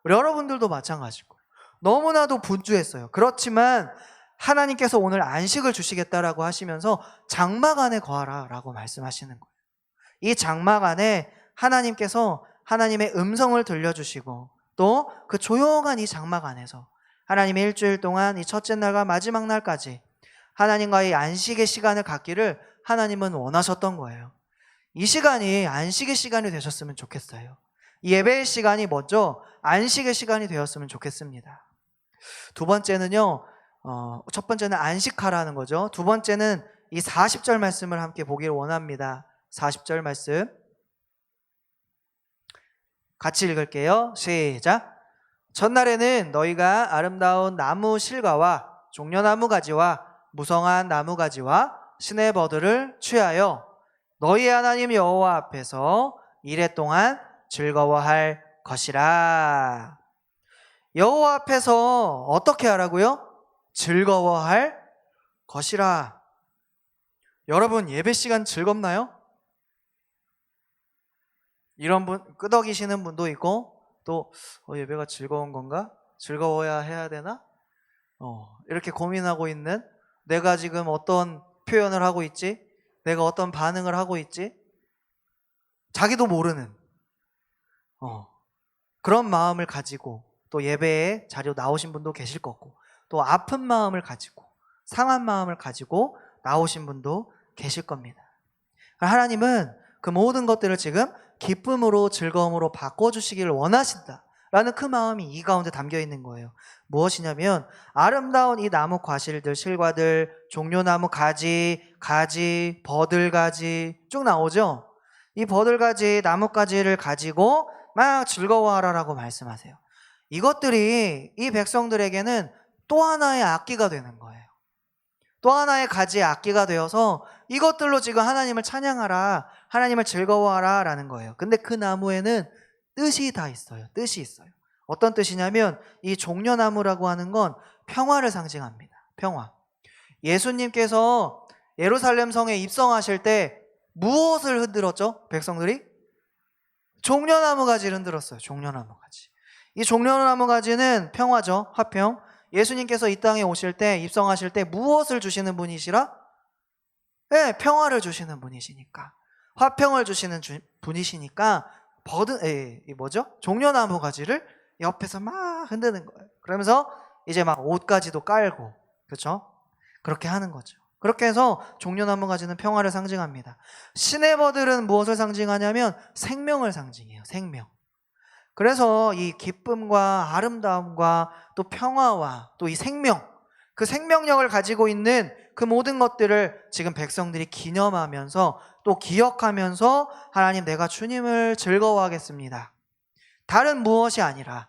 우리 여러분들도 마찬가지고 너무나도 분주했어요. 그렇지만 하나님께서 오늘 안식을 주시겠다라고 하시면서 장막 안에 거하라 라고 말씀하시는 거예요. 이 장막 안에 하나님께서 하나님의 음성을 들려주시고 또 그 조용한 이 장막 안에서 하나님의 일주일 동안 이 첫째 날과 마지막 날까지 하나님과의 안식의 시간을 갖기를 하나님은 원하셨던 거예요. 이 시간이 안식의 시간이 되셨으면 좋겠어요. 이 예배의 시간이 먼저 안식의 시간이 되었으면 좋겠습니다. 두 번째는요, 첫 번째는 안식하라는 거죠. 두 번째는 이 40절 말씀을 함께 보기를 원합니다. 40절 말씀 같이 읽을게요. 시작. 첫날에는 너희가 아름다운 나무 실과와 종려나무 가지와 무성한 나무 가지와 시내버드를 취하여 너희 하나님 여호와 앞에서 이레 동안 즐거워할 것이라. 여호와 앞에서 어떻게 하라고요? 즐거워할 것이라. 여러분 예배 시간 즐겁나요? 이런 분 끄덕이시는 분도 있고 또 예배가 즐거운 건가? 즐거워야 해야 되나? 이렇게 고민하고 있는, 내가 지금 어떤 표현을 하고 있지? 내가 어떤 반응을 하고 있지? 자기도 모르는 그런 마음을 가지고 또 예배에 자료 나오신 분도 계실 거고, 또 아픈 마음을 가지고 상한 마음을 가지고 나오신 분도 계실 겁니다. 하나님은 그 모든 것들을 지금 기쁨으로 즐거움으로 바꿔주시기를 원하신다라는 그 마음이 이 가운데 담겨 있는 거예요. 무엇이냐면 아름다운 이 나무 과실들, 실과들, 종려나무 가지, 버들가지 쭉 나오죠. 이 버들가지, 나뭇가지를 가지고 막 즐거워하라라고 말씀하세요. 이것들이 이 백성들에게는 또 하나의 악기가 되는 거예요. 또 하나의 가지의 악기가 되어서 이것들로 지금 하나님을 찬양하라, 하나님을 즐거워하라 라는 거예요. 근데 그 나무에는 뜻이 다 있어요. 뜻이 있어요. 어떤 뜻이냐면 이 종려나무라고 하는 건 평화를 상징합니다. 평화. 예수님께서 예루살렘 성에 입성하실 때 무엇을 흔들었죠? 백성들이? 종려나무 가지를 흔들었어요. 종려나무 가지. 이 종려나무 가지는 평화죠. 화평. 예수님께서 이 땅에 오실 때, 입성하실 때 무엇을 주시는 분이시라? 네, 평화를 주시는 분이시니까, 화평을 주시는 분이시니까 종려나무 가지를 옆에서 막 흔드는 거예요. 그러면서 이제 막 옷가지도 깔고, 그렇죠? 그렇게 하는 거죠. 그렇게 해서 종려나무 가지는 평화를 상징합니다. 시내버들은 무엇을 상징하냐면 생명을 상징해요. 생명. 그래서 이 기쁨과 아름다움과 또 평화와 또 이 생명, 그 생명력을 가지고 있는 그 모든 것들을 지금 백성들이 기념하면서 또 기억하면서 하나님, 내가 주님을 즐거워하겠습니다. 다른 무엇이 아니라,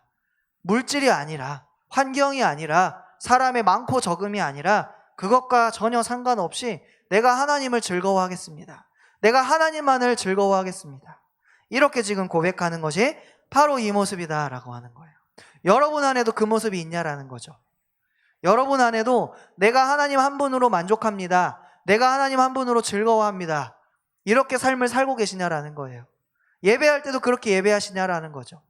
물질이 아니라, 환경이 아니라, 사람의 많고 적음이 아니라 그것과 전혀 상관없이 내가 하나님을 즐거워하겠습니다. 내가 하나님만을 즐거워하겠습니다. 이렇게 지금 고백하는 것이 바로 이 모습이다라고 하는 거예요. 여러분 안에도 그 모습이 있냐라는 거죠. 여러분 안에도 내가 하나님 한 분으로 만족합니다. 내가 하나님 한 분으로 즐거워합니다. 이렇게 삶을 살고 계시냐라는 거예요. 예배할 때도 그렇게 예배하시냐라는 거죠.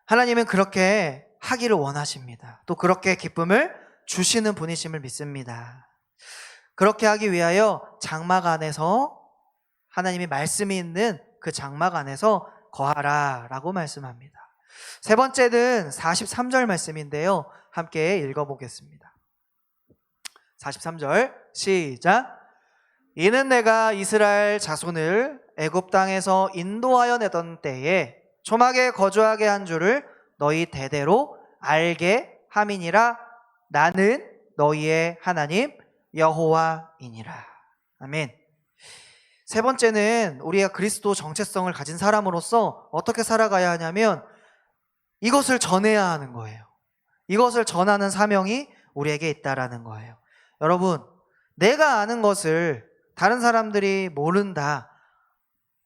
하나님은 그렇게 하기를 원하십니다. 또 그렇게 기쁨을 주시는 분이심을 믿습니다. 그렇게 하기 위하여 장막 안에서, 하나님의 말씀이 있는 그 장막 안에서 거하라 라고 말씀합니다. 세 번째는 43절 말씀인데요, 함께 읽어보겠습니다. 43절 시작. 이는 내가 이스라엘 자손을 애굽 땅에서 인도하여 내던 때에 초막에 거주하게 한 줄을 너희 대대로 알게 함이니라. 나는 너희의 하나님 여호와이니라. 아멘. 세 번째는 우리가 그리스도 정체성을 가진 사람으로서 어떻게 살아가야 하냐면 이것을 전해야 하는 거예요. 이것을 전하는 사명이 우리에게 있다라는 거예요. 여러분, 내가 아는 것을 다른 사람들이 모른다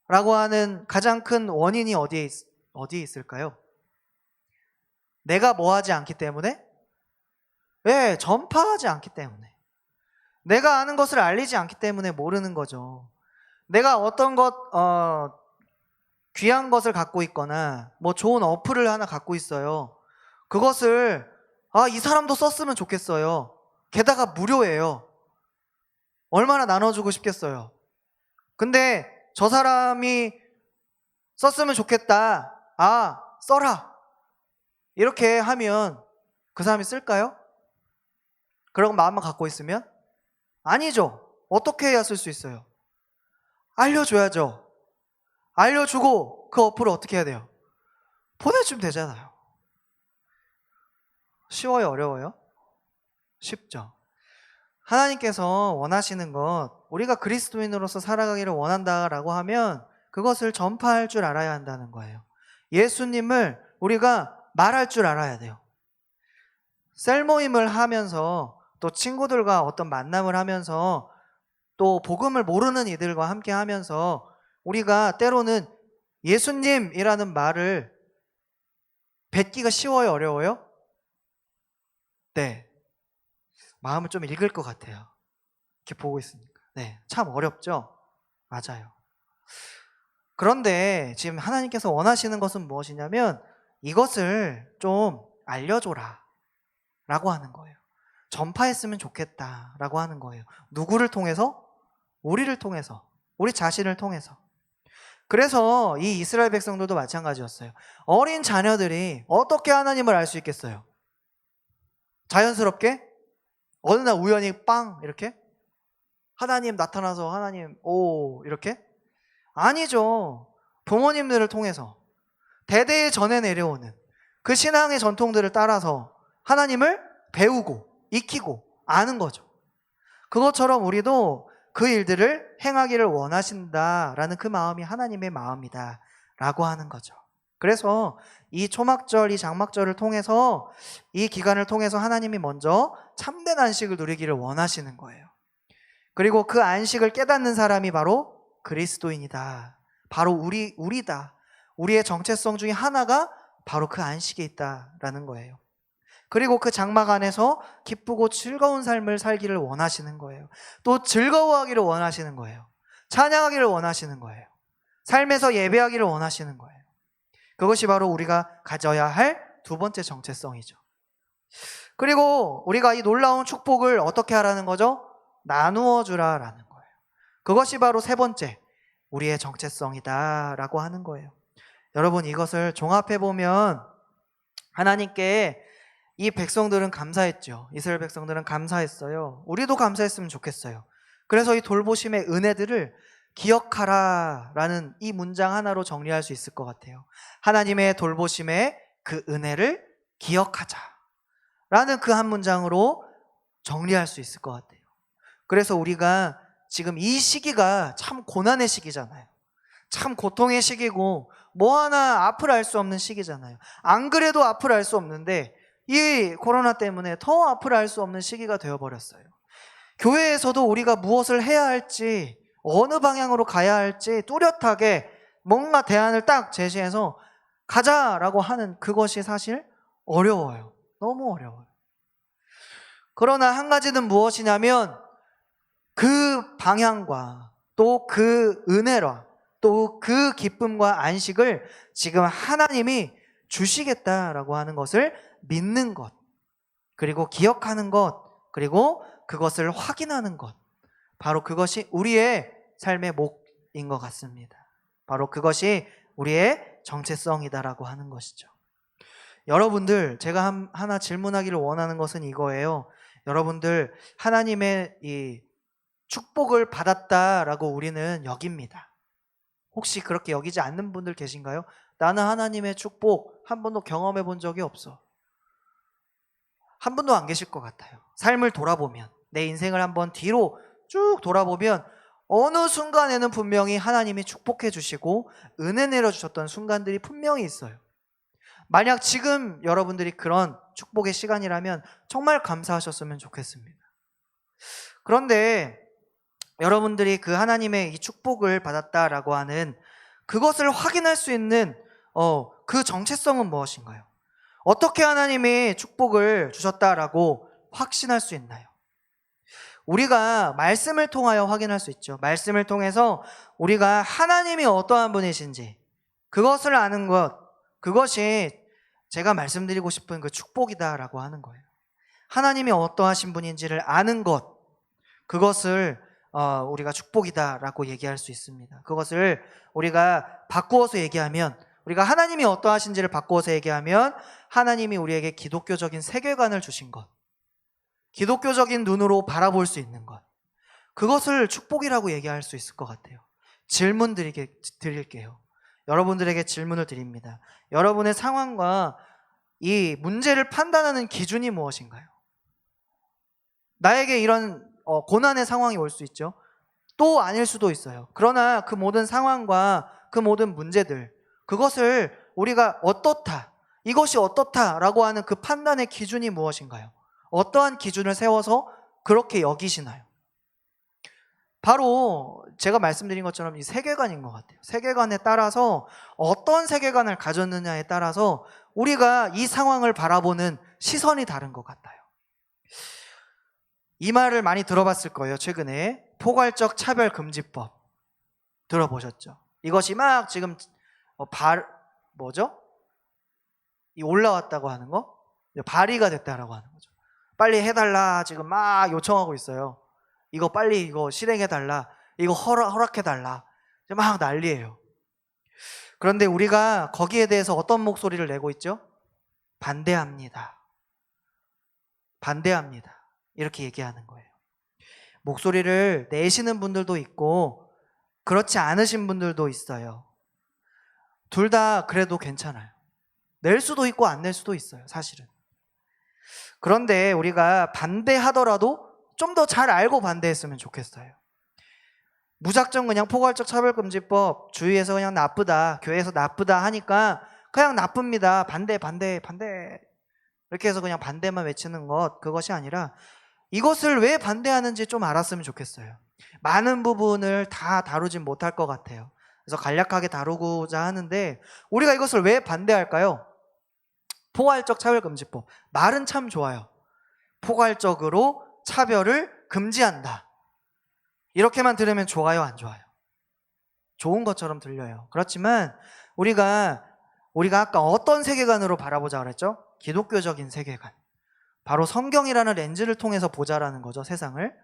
라고 하는 가장 큰 원인이 어디에 있을까요? 내가 뭐 하지 않기 때문에? 왜? 전파하지 않기 때문에. 내가 아는 것을 알리지 않기 때문에 모르는 거죠. 내가 어떤 귀한 것을 갖고 있거나 뭐 좋은 어플을 하나 갖고 있어요. 그것을 이 사람도 썼으면 좋겠어요. 게다가 무료예요. 얼마나 나눠주고 싶겠어요. 근데 저 사람이 썼으면 좋겠다. 써라. 이렇게 하면 그 사람이 쓸까요? 그런 마음만 갖고 있으면? 아니죠. 어떻게 해야 쓸 수 있어요? 알려줘야죠. 알려주고 그 어플을 어떻게 해야 돼요? 보내주면 되잖아요. 쉬워요? 어려워요? 쉽죠. 하나님께서 원하시는 것, 우리가 그리스도인으로서 살아가기를 원한다라고 하면 그것을 전파할 줄 알아야 한다는 거예요. 예수님을 우리가 말할 줄 알아야 돼요. 셀 모임을 하면서 또 친구들과 어떤 만남을 하면서 또 복음을 모르는 이들과 함께 하면서 우리가 때로는 예수님이라는 말을 뱉기가 쉬워요? 어려워요? 네. 마음을 좀 읽을 것 같아요. 이렇게 보고 있으니까. 네. 참 어렵죠? 맞아요. 그런데 지금 하나님께서 원하시는 것은 무엇이냐면 이것을 좀 알려줘라 라고 하는 거예요. 전파했으면 좋겠다 라고 하는 거예요. 누구를 통해서? 우리를 통해서. 우리 자신을 통해서. 그래서 이 이스라엘 백성들도 마찬가지였어요. 어린 자녀들이 어떻게 하나님을 알 수 있겠어요? 자연스럽게? 어느 날 우연히 빵 이렇게? 하나님 나타나서 하나님 오 이렇게? 아니죠. 부모님들을 통해서 대대 전해 내려오는 그 신앙의 전통들을 따라서 하나님을 배우고 익히고 아는 거죠. 그것처럼 우리도 그 일들을 행하기를 원하신다라는 그 마음이 하나님의 마음이다 라고 하는 거죠. 그래서 이 초막절, 이 장막절을 통해서 이 기간을 통해서 하나님이 먼저 참된 안식을 누리기를 원하시는 거예요. 그리고 그 안식을 깨닫는 사람이 바로 그리스도인이다. 바로 우리다. 우리의 정체성 중에 하나가 바로 그 안식에 있다라는 거예요. 그리고 그 장막 안에서 기쁘고 즐거운 삶을 살기를 원하시는 거예요. 또 즐거워하기를 원하시는 거예요. 찬양하기를 원하시는 거예요. 삶에서 예배하기를 원하시는 거예요. 그것이 바로 우리가 가져야 할 두 번째 정체성이죠. 그리고 우리가 이 놀라운 축복을 어떻게 하라는 거죠? 나누어 주라라는 거예요. 그것이 바로 세 번째 우리의 정체성이다라고 하는 거예요. 여러분 이것을 종합해 보면 하나님께 이 백성들은 감사했죠. 이스라엘 백성들은 감사했어요. 우리도 감사했으면 좋겠어요. 그래서 이 돌보심의 은혜들을 기억하라라는 이 문장 하나로 정리할 수 있을 것 같아요. 하나님의 돌보심의 그 은혜를 기억하자라는 그 한 문장으로 정리할 수 있을 것 같아요. 그래서 우리가 지금 이 시기가 참 고난의 시기잖아요. 참 고통의 시기고 뭐 하나 앞을 알 수 없는 시기잖아요. 안 그래도 앞을 알 수 없는데 이 코로나 때문에 더 앞을 알 수 없는 시기가 되어버렸어요. 교회에서도 우리가 무엇을 해야 할지 어느 방향으로 가야 할지 뚜렷하게 뭔가 대안을 딱 제시해서 가자라고 하는 그것이 사실 어려워요. 너무 어려워요. 그러나 한 가지는 무엇이냐면 그 방향과 또 그 은혜와 또 그 기쁨과 안식을 지금 하나님이 주시겠다라고 하는 것을 믿는 것, 그리고 기억하는 것, 그리고 그것을 확인하는 것, 바로 그것이 우리의 삶의 목인 것 같습니다. 바로 그것이 우리의 정체성이다라고 하는 것이죠. 여러분들, 제가 하나 질문하기를 원하는 것은 이거예요. 여러분들, 하나님의 이 축복을 받았다라고 우리는 여깁니다. 혹시 그렇게 여기지 않는 분들 계신가요? 나는 하나님의 축복 한 번도 경험해 본 적이 없어. 한 분도 안 계실 것 같아요. 삶을 돌아보면, 내 인생을 한번 뒤로 쭉 돌아보면 어느 순간에는 분명히 하나님이 축복해 주시고 은혜 내려주셨던 순간들이 분명히 있어요. 만약 지금 여러분들이 그런 축복의 시간이라면 정말 감사하셨으면 좋겠습니다. 그런데 여러분들이 그 하나님의 이 축복을 받았다라고 하는 그것을 확인할 수 있는 그 정체성은 무엇인가요? 어떻게 하나님이 축복을 주셨다라고 확신할 수 있나요? 우리가 말씀을 통하여 확인할 수 있죠. 말씀을 통해서 우리가 하나님이 어떠한 분이신지 그것을 아는 것, 그것이 제가 말씀드리고 싶은 그 축복이다라고 하는 거예요. 하나님이 어떠하신 분인지를 아는 것, 그것을 우리가 축복이다라고 얘기할 수 있습니다. 그것을 우리가 바꾸어서 얘기하면, 우리가 하나님이 어떠하신지를 바꾸어서 얘기하면 하나님이 우리에게 기독교적인 세계관을 주신 것, 기독교적인 눈으로 바라볼 수 있는 것, 그것을 축복이라고 얘기할 수 있을 것 같아요. 질문 드릴게요. 여러분들에게 질문을 드립니다. 여러분의 상황과 이 문제를 판단하는 기준이 무엇인가요? 나에게 이런 고난의 상황이 올 수 있죠. 또 아닐 수도 있어요. 그러나 그 모든 상황과 그 모든 문제들, 그것을 우리가 어떻다, 이것이 어떻다라고 하는 그 판단의 기준이 무엇인가요? 어떠한 기준을 세워서 그렇게 여기시나요? 바로 제가 말씀드린 것처럼 이 세계관인 것 같아요. 세계관에 따라서 어떤 세계관을 가졌느냐에 따라서 우리가 이 상황을 바라보는 시선이 다른 것 같아요. 이 말을 많이 들어봤을 거예요. 최근에 포괄적 차별금지법 들어보셨죠? 이것이 막 지금 이 올라왔다고 하는 거, 발의가 됐다라고 하는 거죠. 빨리 해달라 지금 막 요청하고 있어요. 이거 빨리 이거 실행해달라. 이거 허락해달라. 막 난리예요. 그런데 우리가 거기에 대해서 어떤 목소리를 내고 있죠? 반대합니다. 반대합니다. 이렇게 얘기하는 거예요. 목소리를 내시는 분들도 있고 그렇지 않으신 분들도 있어요. 둘 다 그래도 괜찮아요. 낼 수도 있고 안 낼 수도 있어요, 사실은. 그런데 우리가 반대하더라도 좀 더 잘 알고 반대했으면 좋겠어요. 무작정 그냥 포괄적 차별금지법 주위에서 그냥 나쁘다, 교회에서 나쁘다 하니까 그냥 나쁩니다. 반대 이렇게 해서 그냥 반대만 외치는 것, 그것이 아니라 이것을 왜 반대하는지 좀 알았으면 좋겠어요. 많은 부분을 다 다루진 못할 것 같아요. 그래서 간략하게 다루고자 하는데 우리가 이것을 왜 반대할까요? 포괄적 차별금지법. 말은 참 좋아요. 포괄적으로 차별을 금지한다. 이렇게만 들으면 좋아요, 안 좋아요? 좋은 것처럼 들려요. 그렇지만 우리가 아까 어떤 세계관으로 바라보자 그랬죠? 기독교적인 세계관. 바로 성경이라는 렌즈를 통해서 보자라는 거죠, 세상을.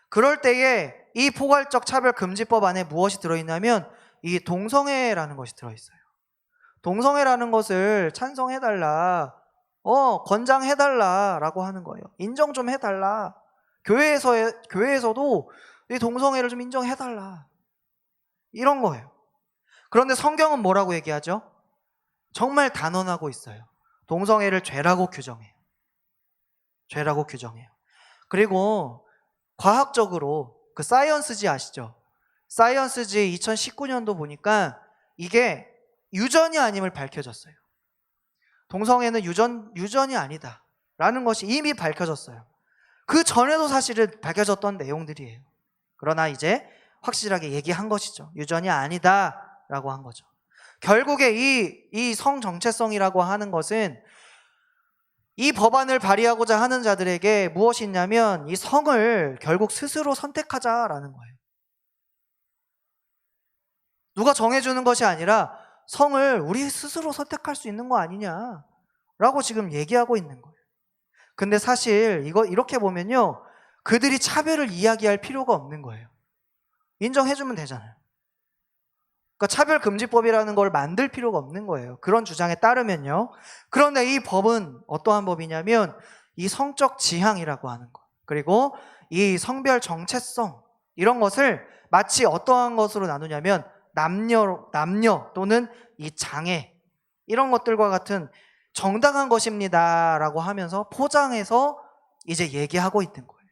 그럴 때에 이 포괄적 차별금지법 안에 무엇이 들어있냐면 이 동성애라는 것이 들어있어요. 동성애라는 것을 찬성해달라, 권장해달라라고 하는 거예요. 인정 좀 해달라. 교회에서도 이 동성애를 좀 인정해달라. 이런 거예요. 그런데 성경은 뭐라고 얘기하죠? 정말 단언하고 있어요. 동성애를 죄라고 규정해요. 죄라고 규정해요. 그리고 과학적으로 그 사이언스지 아시죠? 사이언스지 2019년도 보니까 이게 유전이 아님을 밝혀졌어요. 동성애는 유전이 아니다 라는 것이 이미 밝혀졌어요. 그 전에도 사실은 밝혀졌던 내용들이에요. 그러나 이제 확실하게 얘기한 것이죠. 유전이 아니다 라고 한 거죠. 결국에 이 성정체성이라고 하는 것은 이 법안을 발의하고자 하는 자들에게 무엇이 있냐면 이 성을 결국 스스로 선택하자라는 거예요. 누가 정해주는 것이 아니라 성을 우리 스스로 선택할 수 있는 거 아니냐라고 지금 얘기하고 있는 거예요. 근데 사실 이렇게 보면요, 그들이 차별을 이야기할 필요가 없는 거예요. 인정해주면 되잖아요. 그러니까 차별금지법이라는 걸 만들 필요가 없는 거예요. 그런 주장에 따르면요. 그런데 이 법은 어떠한 법이냐면 이 성적 지향이라고 하는 것, 그리고 이 성별 정체성, 이런 것을 마치 어떠한 것으로 나누냐면 남녀 또는 이 장애, 이런 것들과 같은 정당한 것입니다 라고 하면서 포장해서 이제 얘기하고 있는 거예요.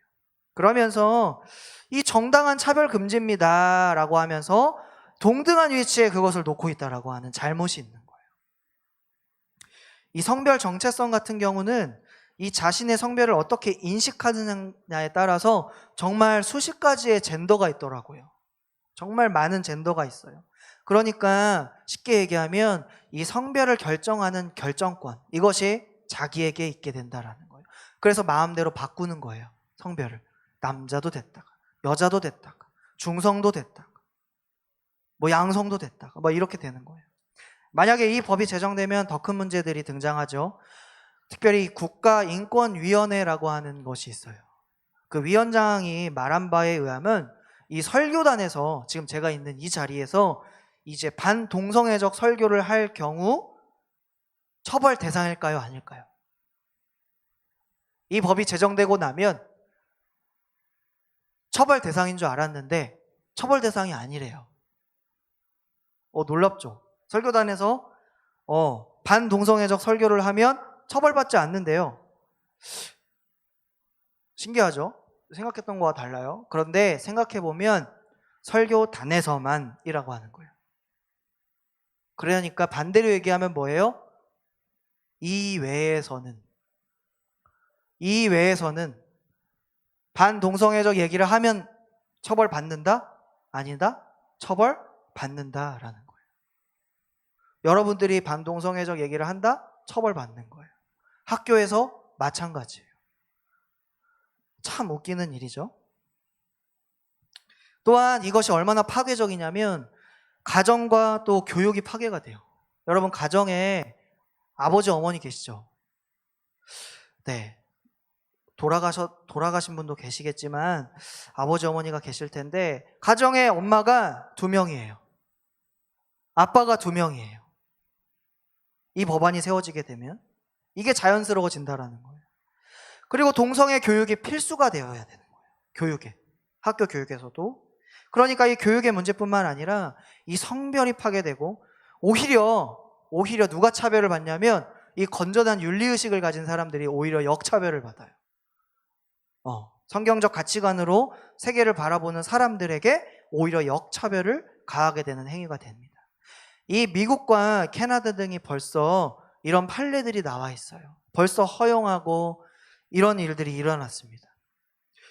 그러면서 이 정당한 차별금지입니다 라고 하면서 동등한 위치에 그것을 놓고 있다라고 하는 잘못이 있는 거예요. 이 성별 정체성 같은 경우는 이 자신의 성별을 어떻게 인식하느냐에 따라서 정말 수십 가지의 젠더가 있더라고요. 정말 많은 젠더가 있어요. 그러니까 쉽게 얘기하면 이 성별을 결정하는 결정권, 이것이 자기에게 있게 된다라는 거예요. 그래서 마음대로 바꾸는 거예요. 성별을. 남자도 됐다가, 여자도 됐다가, 중성도 됐다가, 뭐 양성도 됐다가, 뭐 이렇게 되는 거예요. 만약에 이 법이 제정되면 더 큰 문제들이 등장하죠. 특별히 국가인권위원회라고 하는 것이 있어요. 그 위원장이 말한 바에 의하면 이 설교단에서, 지금 제가 있는 이 자리에서 이제 반동성애적 설교를 할 경우 처벌 대상일까요, 아닐까요? 이 법이 제정되고 나면 처벌 대상인 줄 알았는데 처벌 대상이 아니래요. 놀랍죠? 설교단에서 반동성애적 설교를 하면 처벌받지 않는데요. 신기하죠? 생각했던 거와 달라요. 그런데 생각해보면 설교단에서만이라고 하는 거예요. 그러니까 반대로 얘기하면 뭐예요? 이 외에서는 반동성애적 얘기를 하면 처벌받는다? 아니다? 처벌받는다라는 거예요. 여러분들이 반동성애적 얘기를 한다? 처벌받는 거예요. 학교에서 마찬가지예요. 참 웃기는 일이죠. 또한 이것이 얼마나 파괴적이냐면 가정과 또 교육이 파괴가 돼요. 여러분 가정에 아버지 어머니 계시죠? 네. 돌아가신 분도 계시겠지만 아버지 어머니가 계실 텐데 가정에 엄마가 2명이에요. 아빠가 2명이에요. 이 법안이 세워지게 되면 이게 자연스러워진다라는 거예요. 그리고 동성애 교육이 필수가 되어야 되는 거예요. 교육에. 학교 교육에서도. 그러니까 이 교육의 문제뿐만 아니라 이 성별이 파괴되고 오히려 누가 차별을 받냐면 이 건전한 윤리의식을 가진 사람들이 오히려 역차별을 받아요. 성경적 가치관으로 세계를 바라보는 사람들에게 오히려 역차별을 가하게 되는 행위가 됩니다. 이 미국과 캐나다 등이 벌써 이런 판례들이 나와 있어요. 벌써 허용하고 이런 일들이 일어났습니다.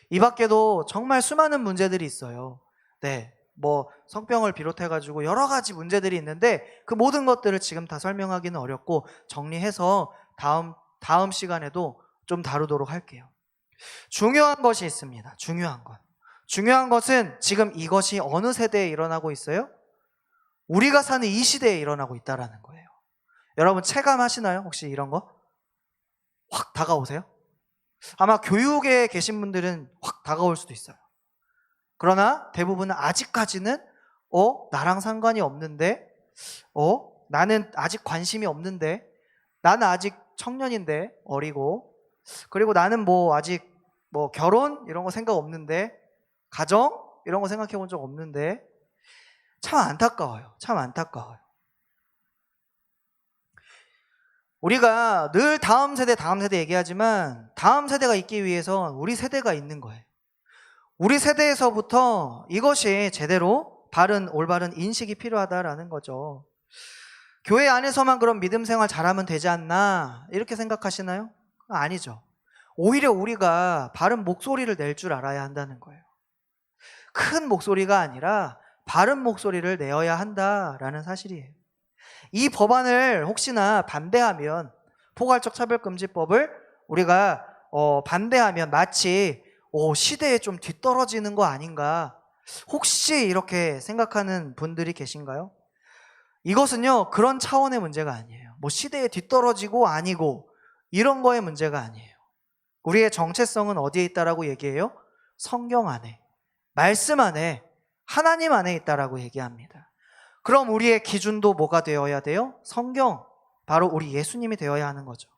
이 밖에도 정말 수많은 문제들이 있어요. 네, 뭐 성병을 비롯해가지고 여러 가지 문제들이 있는데 그 모든 것들을 지금 다 설명하기는 어렵고 정리해서 다음 시간에도 좀 다루도록 할게요. 중요한 것이 있습니다. 중요한 것은 지금 이것이 어느 세대에 일어나고 있어요? 우리가 사는 이 시대에 일어나고 있다는 거예요. 여러분 체감하시나요? 혹시 이런 거? 확 다가오세요? 아마 교육에 계신 분들은 확 다가올 수도 있어요. 그러나 대부분은 아직까지는 나랑 상관이 없는데 나는 아직 관심이 없는데 나는 아직 청년인데 어리고 그리고 나는 뭐 아직 뭐 결혼 이런 거 생각 없는데 가정 이런 거 생각해 본 적 없는데 참 안타까워요. 우리가 늘 다음 세대 얘기하지만 다음 세대가 있기 위해서 우리 세대가 있는 거예요. 우리 세대에서부터 이것이 제대로 올바른 인식이 필요하다라는 거죠. 교회 안에서만 그런 믿음 생활 잘하면 되지 않나 이렇게 생각하시나요? 아니죠. 오히려 우리가 바른 목소리를 낼 줄 알아야 한다는 거예요. 큰 목소리가 아니라 바른 목소리를 내어야 한다라는 사실이에요. 이 법안을 혹시나 반대하면 포괄적 차별금지법을 우리가 반대하면 마치 시대에 좀 뒤떨어지는 거 아닌가 혹시 이렇게 생각하는 분들이 계신가요? 이것은요 그런 차원의 문제가 아니에요. 뭐 시대에 뒤떨어지고 아니고 이런 거의 문제가 아니에요. 우리의 정체성은 어디에 있다라고 얘기해요? 성경 안에, 말씀 안에, 하나님 안에 있다라고 얘기합니다. 그럼 우리의 기준도 뭐가 되어야 돼요? 성경, 바로 우리 예수님이 되어야 하는 거죠.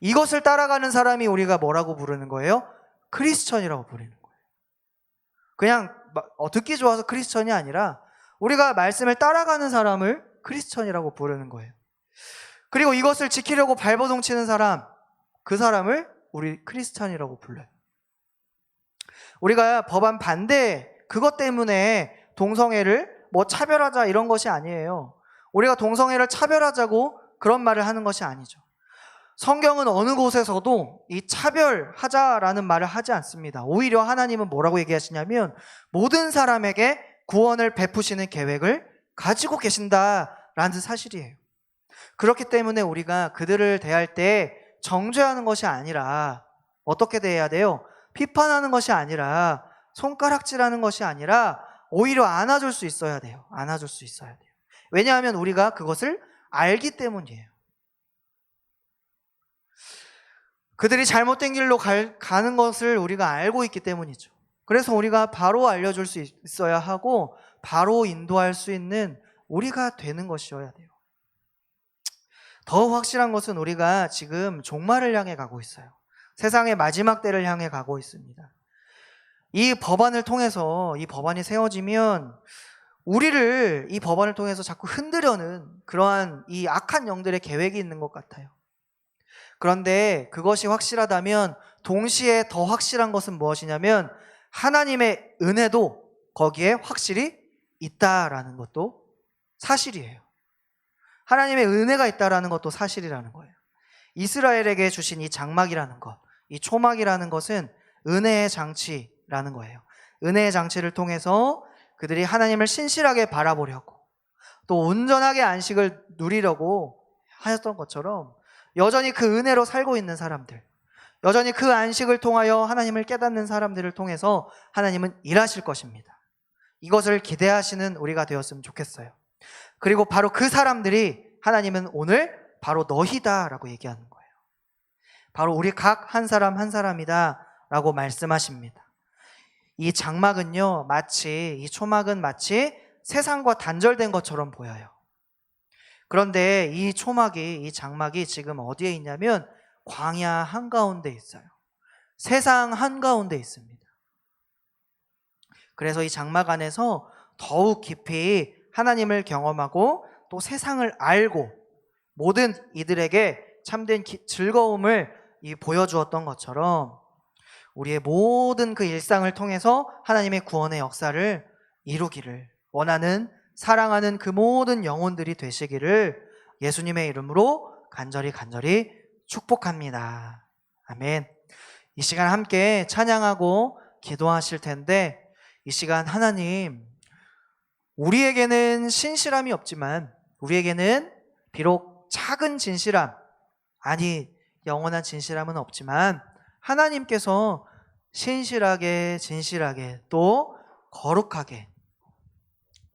이것을 따라가는 사람이 우리가 뭐라고 부르는 거예요? 크리스천이라고 부르는 거예요. 그냥 듣기 좋아서 크리스천이 아니라 우리가 말씀을 따라가는 사람을 크리스천이라고 부르는 거예요. 그리고 이것을 지키려고 발버둥 치는 사람, 그 사람을 우리 크리스천이라고 불러요. 우리가 법안 반대 그것 때문에 동성애를 뭐 차별하자 이런 것이 아니에요. 우리가 동성애를 차별하자고 그런 말을 하는 것이 아니죠. 성경은 어느 곳에서도 이 차별하자라는 말을 하지 않습니다. 오히려 하나님은 뭐라고 얘기하시냐면 모든 사람에게 구원을 베푸시는 계획을 가지고 계신다라는 사실이에요. 그렇기 때문에 우리가 그들을 대할 때 정죄하는 것이 아니라 어떻게 대해야 돼요? 비판하는 것이 아니라 손가락질하는 것이 아니라 오히려 안아줄 수 있어야 돼요. 왜냐하면 우리가 그것을 알기 때문이에요. 그들이 잘못된 길로 가는 것을 우리가 알고 있기 때문이죠. 그래서 우리가 바로 알려줄 수 있어야 하고 바로 인도할 수 있는 우리가 되는 것이어야 돼요. 더 확실한 것은 우리가 지금 종말을 향해 가고 있어요. 세상의 마지막 때를 향해 가고 있습니다. 이 법안을 통해서 이 법안이 세워지면 우리를 이 법안을 통해서 자꾸 흔들려는 그러한 이 악한 영들의 계획이 있는 것 같아요. 그런데 그것이 확실하다면 동시에 더 확실한 것은 무엇이냐면 하나님의 은혜도 거기에 확실히 있다라는 것도 사실이에요. 하나님의 은혜가 있다라는 것도 사실이라는 거예요. 이스라엘에게 주신 이 장막이라는 것, 이 초막이라는 것은 은혜의 장치라는 거예요. 은혜의 장치를 통해서 그들이 하나님을 신실하게 바라보려고 또 온전하게 안식을 누리려고 하였던 것처럼 여전히 그 은혜로 살고 있는 사람들, 여전히 그 안식을 통하여 하나님을 깨닫는 사람들을 통해서 하나님은 일하실 것입니다. 이것을 기대하시는 우리가 되었으면 좋겠어요. 그리고 바로 그 사람들이 하나님은 오늘 바로 너희다라고 얘기하는 거예요. 바로 우리 각 한 사람 한 사람이다 라고 말씀하십니다. 이 장막은요, 이 초막은 마치 세상과 단절된 것처럼 보여요. 그런데 이 장막이 지금 어디에 있냐면 광야 한가운데 있어요. 세상 한가운데 있습니다. 그래서 이 장막 안에서 더욱 깊이 하나님을 경험하고 또 세상을 알고 모든 이들에게 참된 즐거움을 보여주었던 것처럼 우리의 모든 그 일상을 통해서 하나님의 구원의 역사를 이루기를 원하는, 사랑하는 그 모든 영혼들이 되시기를 예수님의 이름으로 간절히 축복합니다. 아멘. 이 시간 함께 찬양하고 기도하실 텐데, 이 시간 하나님, 우리에게는 신실함이 없지만 우리에게는 비록 작은 진실함, 영원한 진실함은 없지만 하나님께서 신실하게, 진실하게, 또 거룩하게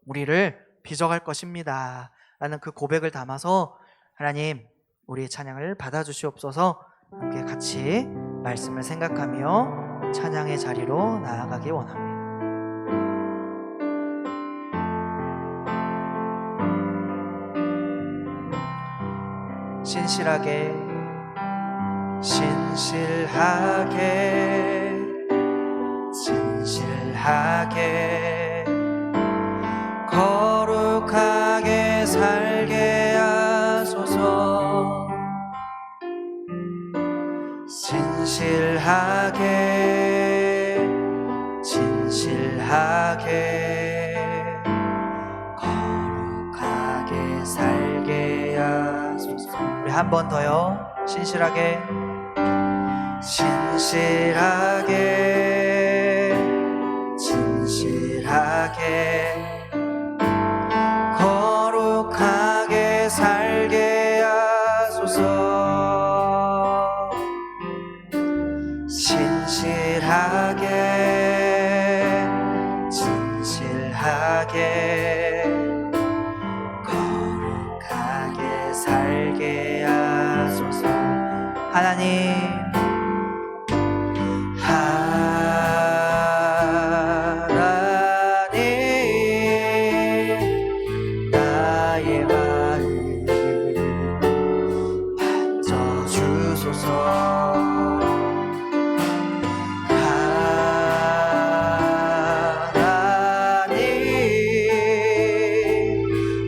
우리를 빚어갈 것입니다 라는 그 고백을 담아서 하나님, 우리의 찬양을 받아주시옵소서. 함께 같이 말씀을 생각하며 찬양의 자리로 나아가기 원합니다. 신실하게 거룩하게 살게 하소서. 진실하게 거룩하게 살게 하소서. 우리 한 번 더요. 신실하게 거룩하게 살게 하소서. 진실하게 거룩하게 살게 하소서. 하나님, 나의 마음 만져주소서.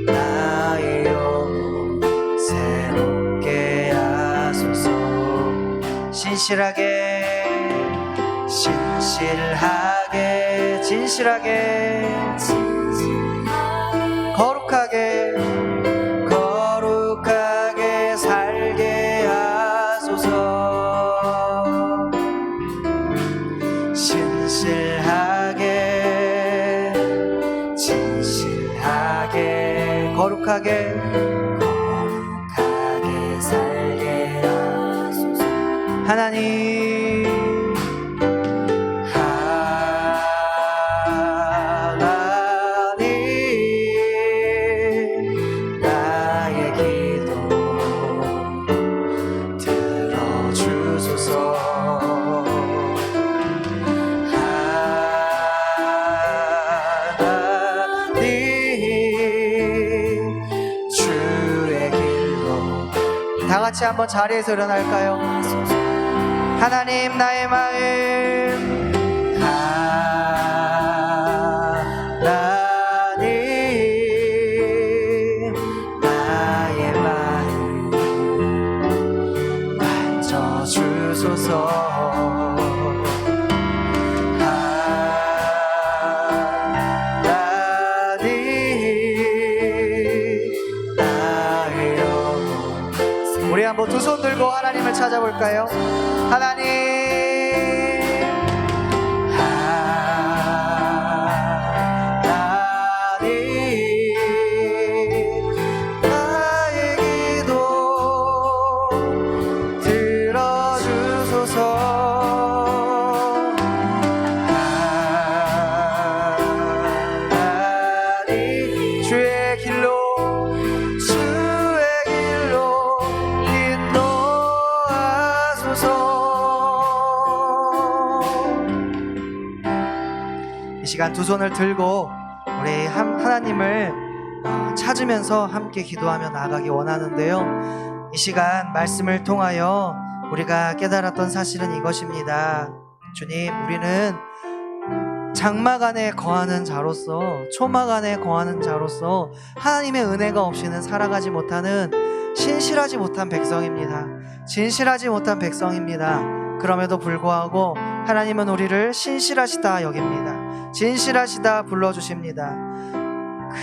나의 영혼 새롭게 하소서. 진실하게 거룩하게 살게 하소서. 진실하게 거룩하게 살게 하소서. 하나님, 나의 기도 들어주소서. 주의 길로 다 같이 한번 자리에서 일어날까요? 하나님, 나의 마음 나의 마음 만져주소서. 나의 영혼. 우리 한번 두 손 들고 하나님을 찾아볼까요? 하나님, 나의 기도 들어주소서. 하나님, 주의 길로 인도하소서. 시간 두 손을 들고 우리 하나님을 찾으면서 함께 기도하며 나아가기 원하는데요. 이 시간 말씀을 통하여 우리가 깨달았던 사실은 이것입니다. 주님, 우리는 장막 안에 거하는 자로서, 초막 안에 거하는 자로서 하나님의 은혜가 없이는 살아가지 못하는 신실하지 못한 백성입니다. 진실하지 못한 백성입니다. 그럼에도 불구하고 하나님은 우리를 신실하시다 여깁니다. 진실하시다 불러주십니다.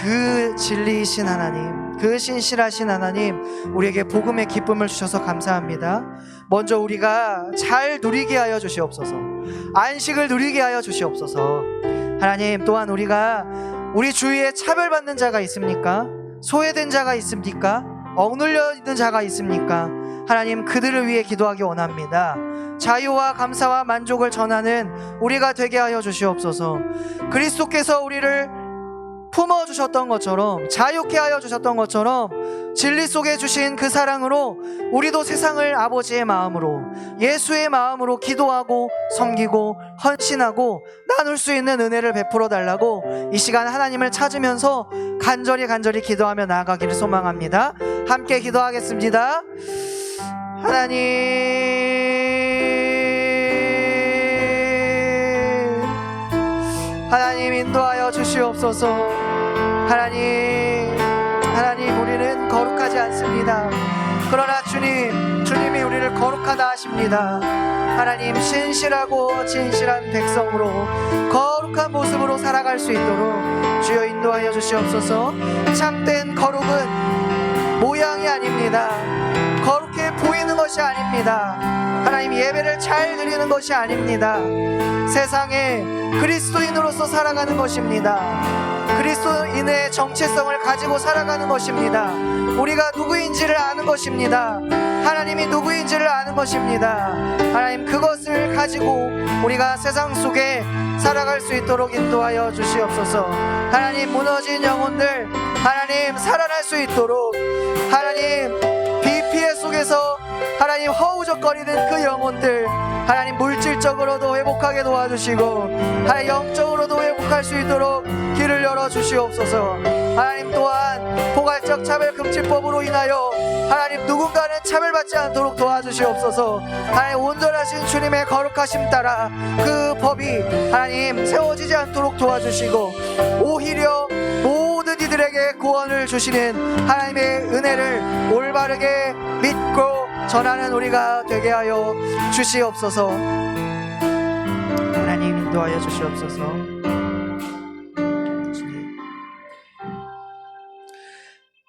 그 진리이신 하나님, 그 신실하신 하나님, 우리에게 복음의 기쁨을 주셔서 감사합니다. 먼저 우리가 잘 누리게 하여 주시옵소서. 안식을 누리게 하여 주시옵소서. 하나님, 또한 우리가 우리 주위에 차별받는 자가 있습니까? 소외된 자가 있습니까? 억눌려 있는 자가 있습니까? 하나님, 그들을 위해 기도하기 원합니다. 자유와 감사와 만족을 전하는 우리가 되게 하여 주시옵소서. 그리스도께서 우리를 품어주셨던 것처럼, 자유케 하여 주셨던 것처럼 진리 속에 주신 그 사랑으로 우리도 세상을 아버지의 마음으로, 예수의 마음으로 기도하고 섬기고 헌신하고 나눌 수 있는 은혜를 베풀어 달라고 이 시간 하나님을 찾으면서 간절히 기도하며 나아가기를 소망합니다. 함께 기도하겠습니다. 하나님 인도하여 주시옵소서. 하나님, 우리는 거룩하지 않습니다. 그러나 주님이 우리를 거룩하다 하십니다. 하나님, 신실하고 진실한 백성으로 거룩한 모습으로 살아갈 수 있도록 주여 인도하여 주시옵소서. 참된 거룩은 모양이 아닙니다. 거룩해 보이는 것이 아닙니다. 하나님, 예배를 잘 드리는 것이 아닙니다. 세상에 그리스도인으로서 살아가는 것입니다. 그리스도인의 정체성을 가지고 살아가는 것입니다. 우리가 누구인지를 아는 것입니다. 하나님이 누구인지를 아는 것입니다. 하나님, 그것을 가지고 우리가 세상 속에 살아갈 수 있도록 인도하여 주시옵소서. 하나님, 무너진 영혼들 하나님 살아날 수 있도록, 하나님 비피해 속에서 하나님 허우적거리는 그 영혼들 하나님 물질적으로도 회복하게 도와주시고 하나님 영적으로도 회복할 수 있도록 길을 열어주시옵소서. 하나님, 또한 포괄적 차별금지법으로 인하여 하나님 누군가는 차별받지 않도록 도와주시옵소서. 하나님, 온전하신 주님의 거룩하심 따라 그 법이 하나님 세워지지 않도록 도와주시고 오히려 모든 이들에게 구원을 주시는 하나님의 은혜를 올바르게 믿고 전하는 우리가 되게 하여 주시옵소서. 하나님, 인도하여 주시옵소서. 주님,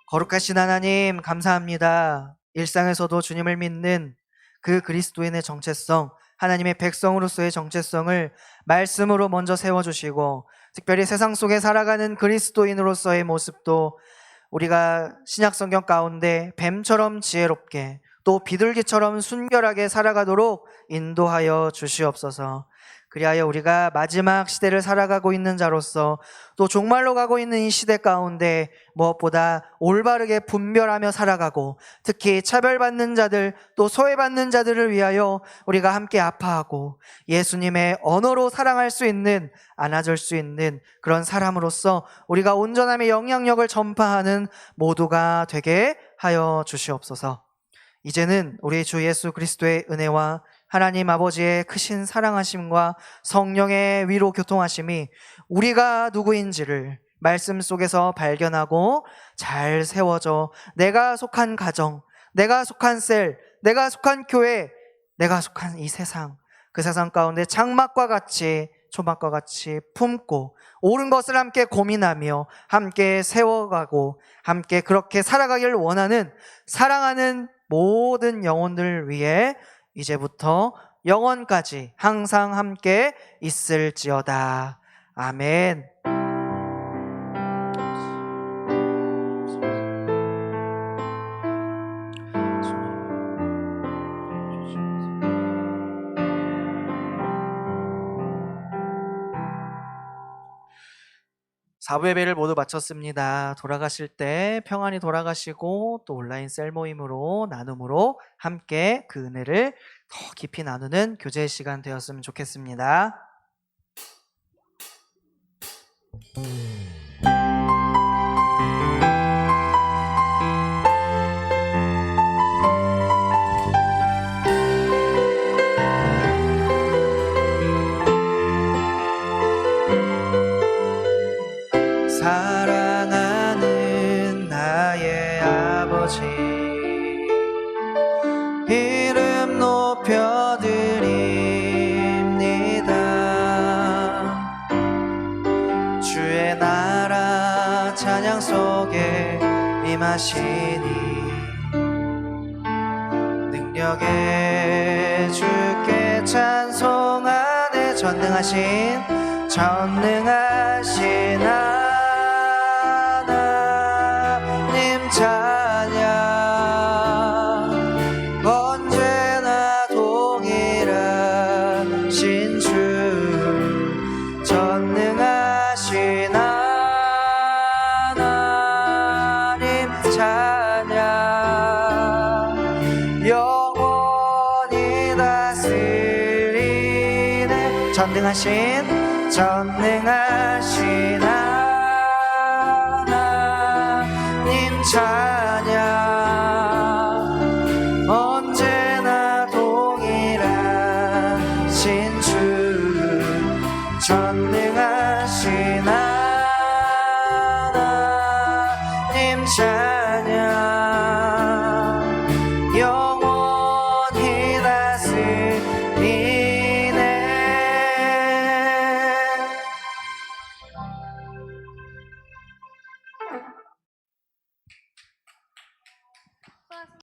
거룩하신 하나님 감사합니다. 일상에서도 주님을 믿는 그 그리스도인의 정체성, 하나님의 백성으로서의 정체성을 말씀으로 먼저 세워주시고, 특별히 세상 속에 살아가는 그리스도인으로서의 모습도 우리가 신약성경 가운데 뱀처럼 지혜롭게 또 비둘기처럼 순결하게 살아가도록 인도하여 주시옵소서. 그리하여 우리가 마지막 시대를 살아가고 있는 자로서 또 종말로 가고 있는 이 시대 가운데 무엇보다 올바르게 분별하며 살아가고, 특히 차별받는 자들 또 소외받는 자들을 위하여 우리가 함께 아파하고 예수님의 언어로 사랑할 수 있는, 안아줄 수 있는 그런 사람으로서 우리가 온전함의 영향력을 전파하는 모두가 되게 하여 주시옵소서. 이제는 우리 주 예수 그리스도의 은혜와 하나님 아버지의 크신 사랑하심과 성령의 위로 교통하심이 우리가 누구인지를 말씀 속에서 발견하고 잘 세워져 내가 속한 가정, 내가 속한 셀, 내가 속한 교회, 내가 속한 이 세상, 그 세상 가운데 장막과 같이, 초막과 같이 품고 옳은 것을 함께 고민하며 함께 세워가고 함께 그렇게 살아가기를 원하는, 사랑하는 모든 영혼들 위해 이제부터 영원까지 항상 함께 있을지어다. 아멘. 사부 예배를 모두 마쳤습니다. 돌아가실 때 평안히 돌아가시고 또 온라인 셀 모임으로 나눔으로 함께 그 은혜를 더 깊이 나누는 교제의 시간 되었으면 좋겠습니다. 사랑하는 나의 아버지, 이름 높여드립니다. 주의 나라 찬양 속에 임하시니 능력의 주께 찬송하네. 전능하신 하나님 찬양, 언제나 동일하신 주, 전능하신 하나님 찬양, 영원히 다스리네. 전능하신 하나님 찬양, 언제나 동일하신 주, 전능하신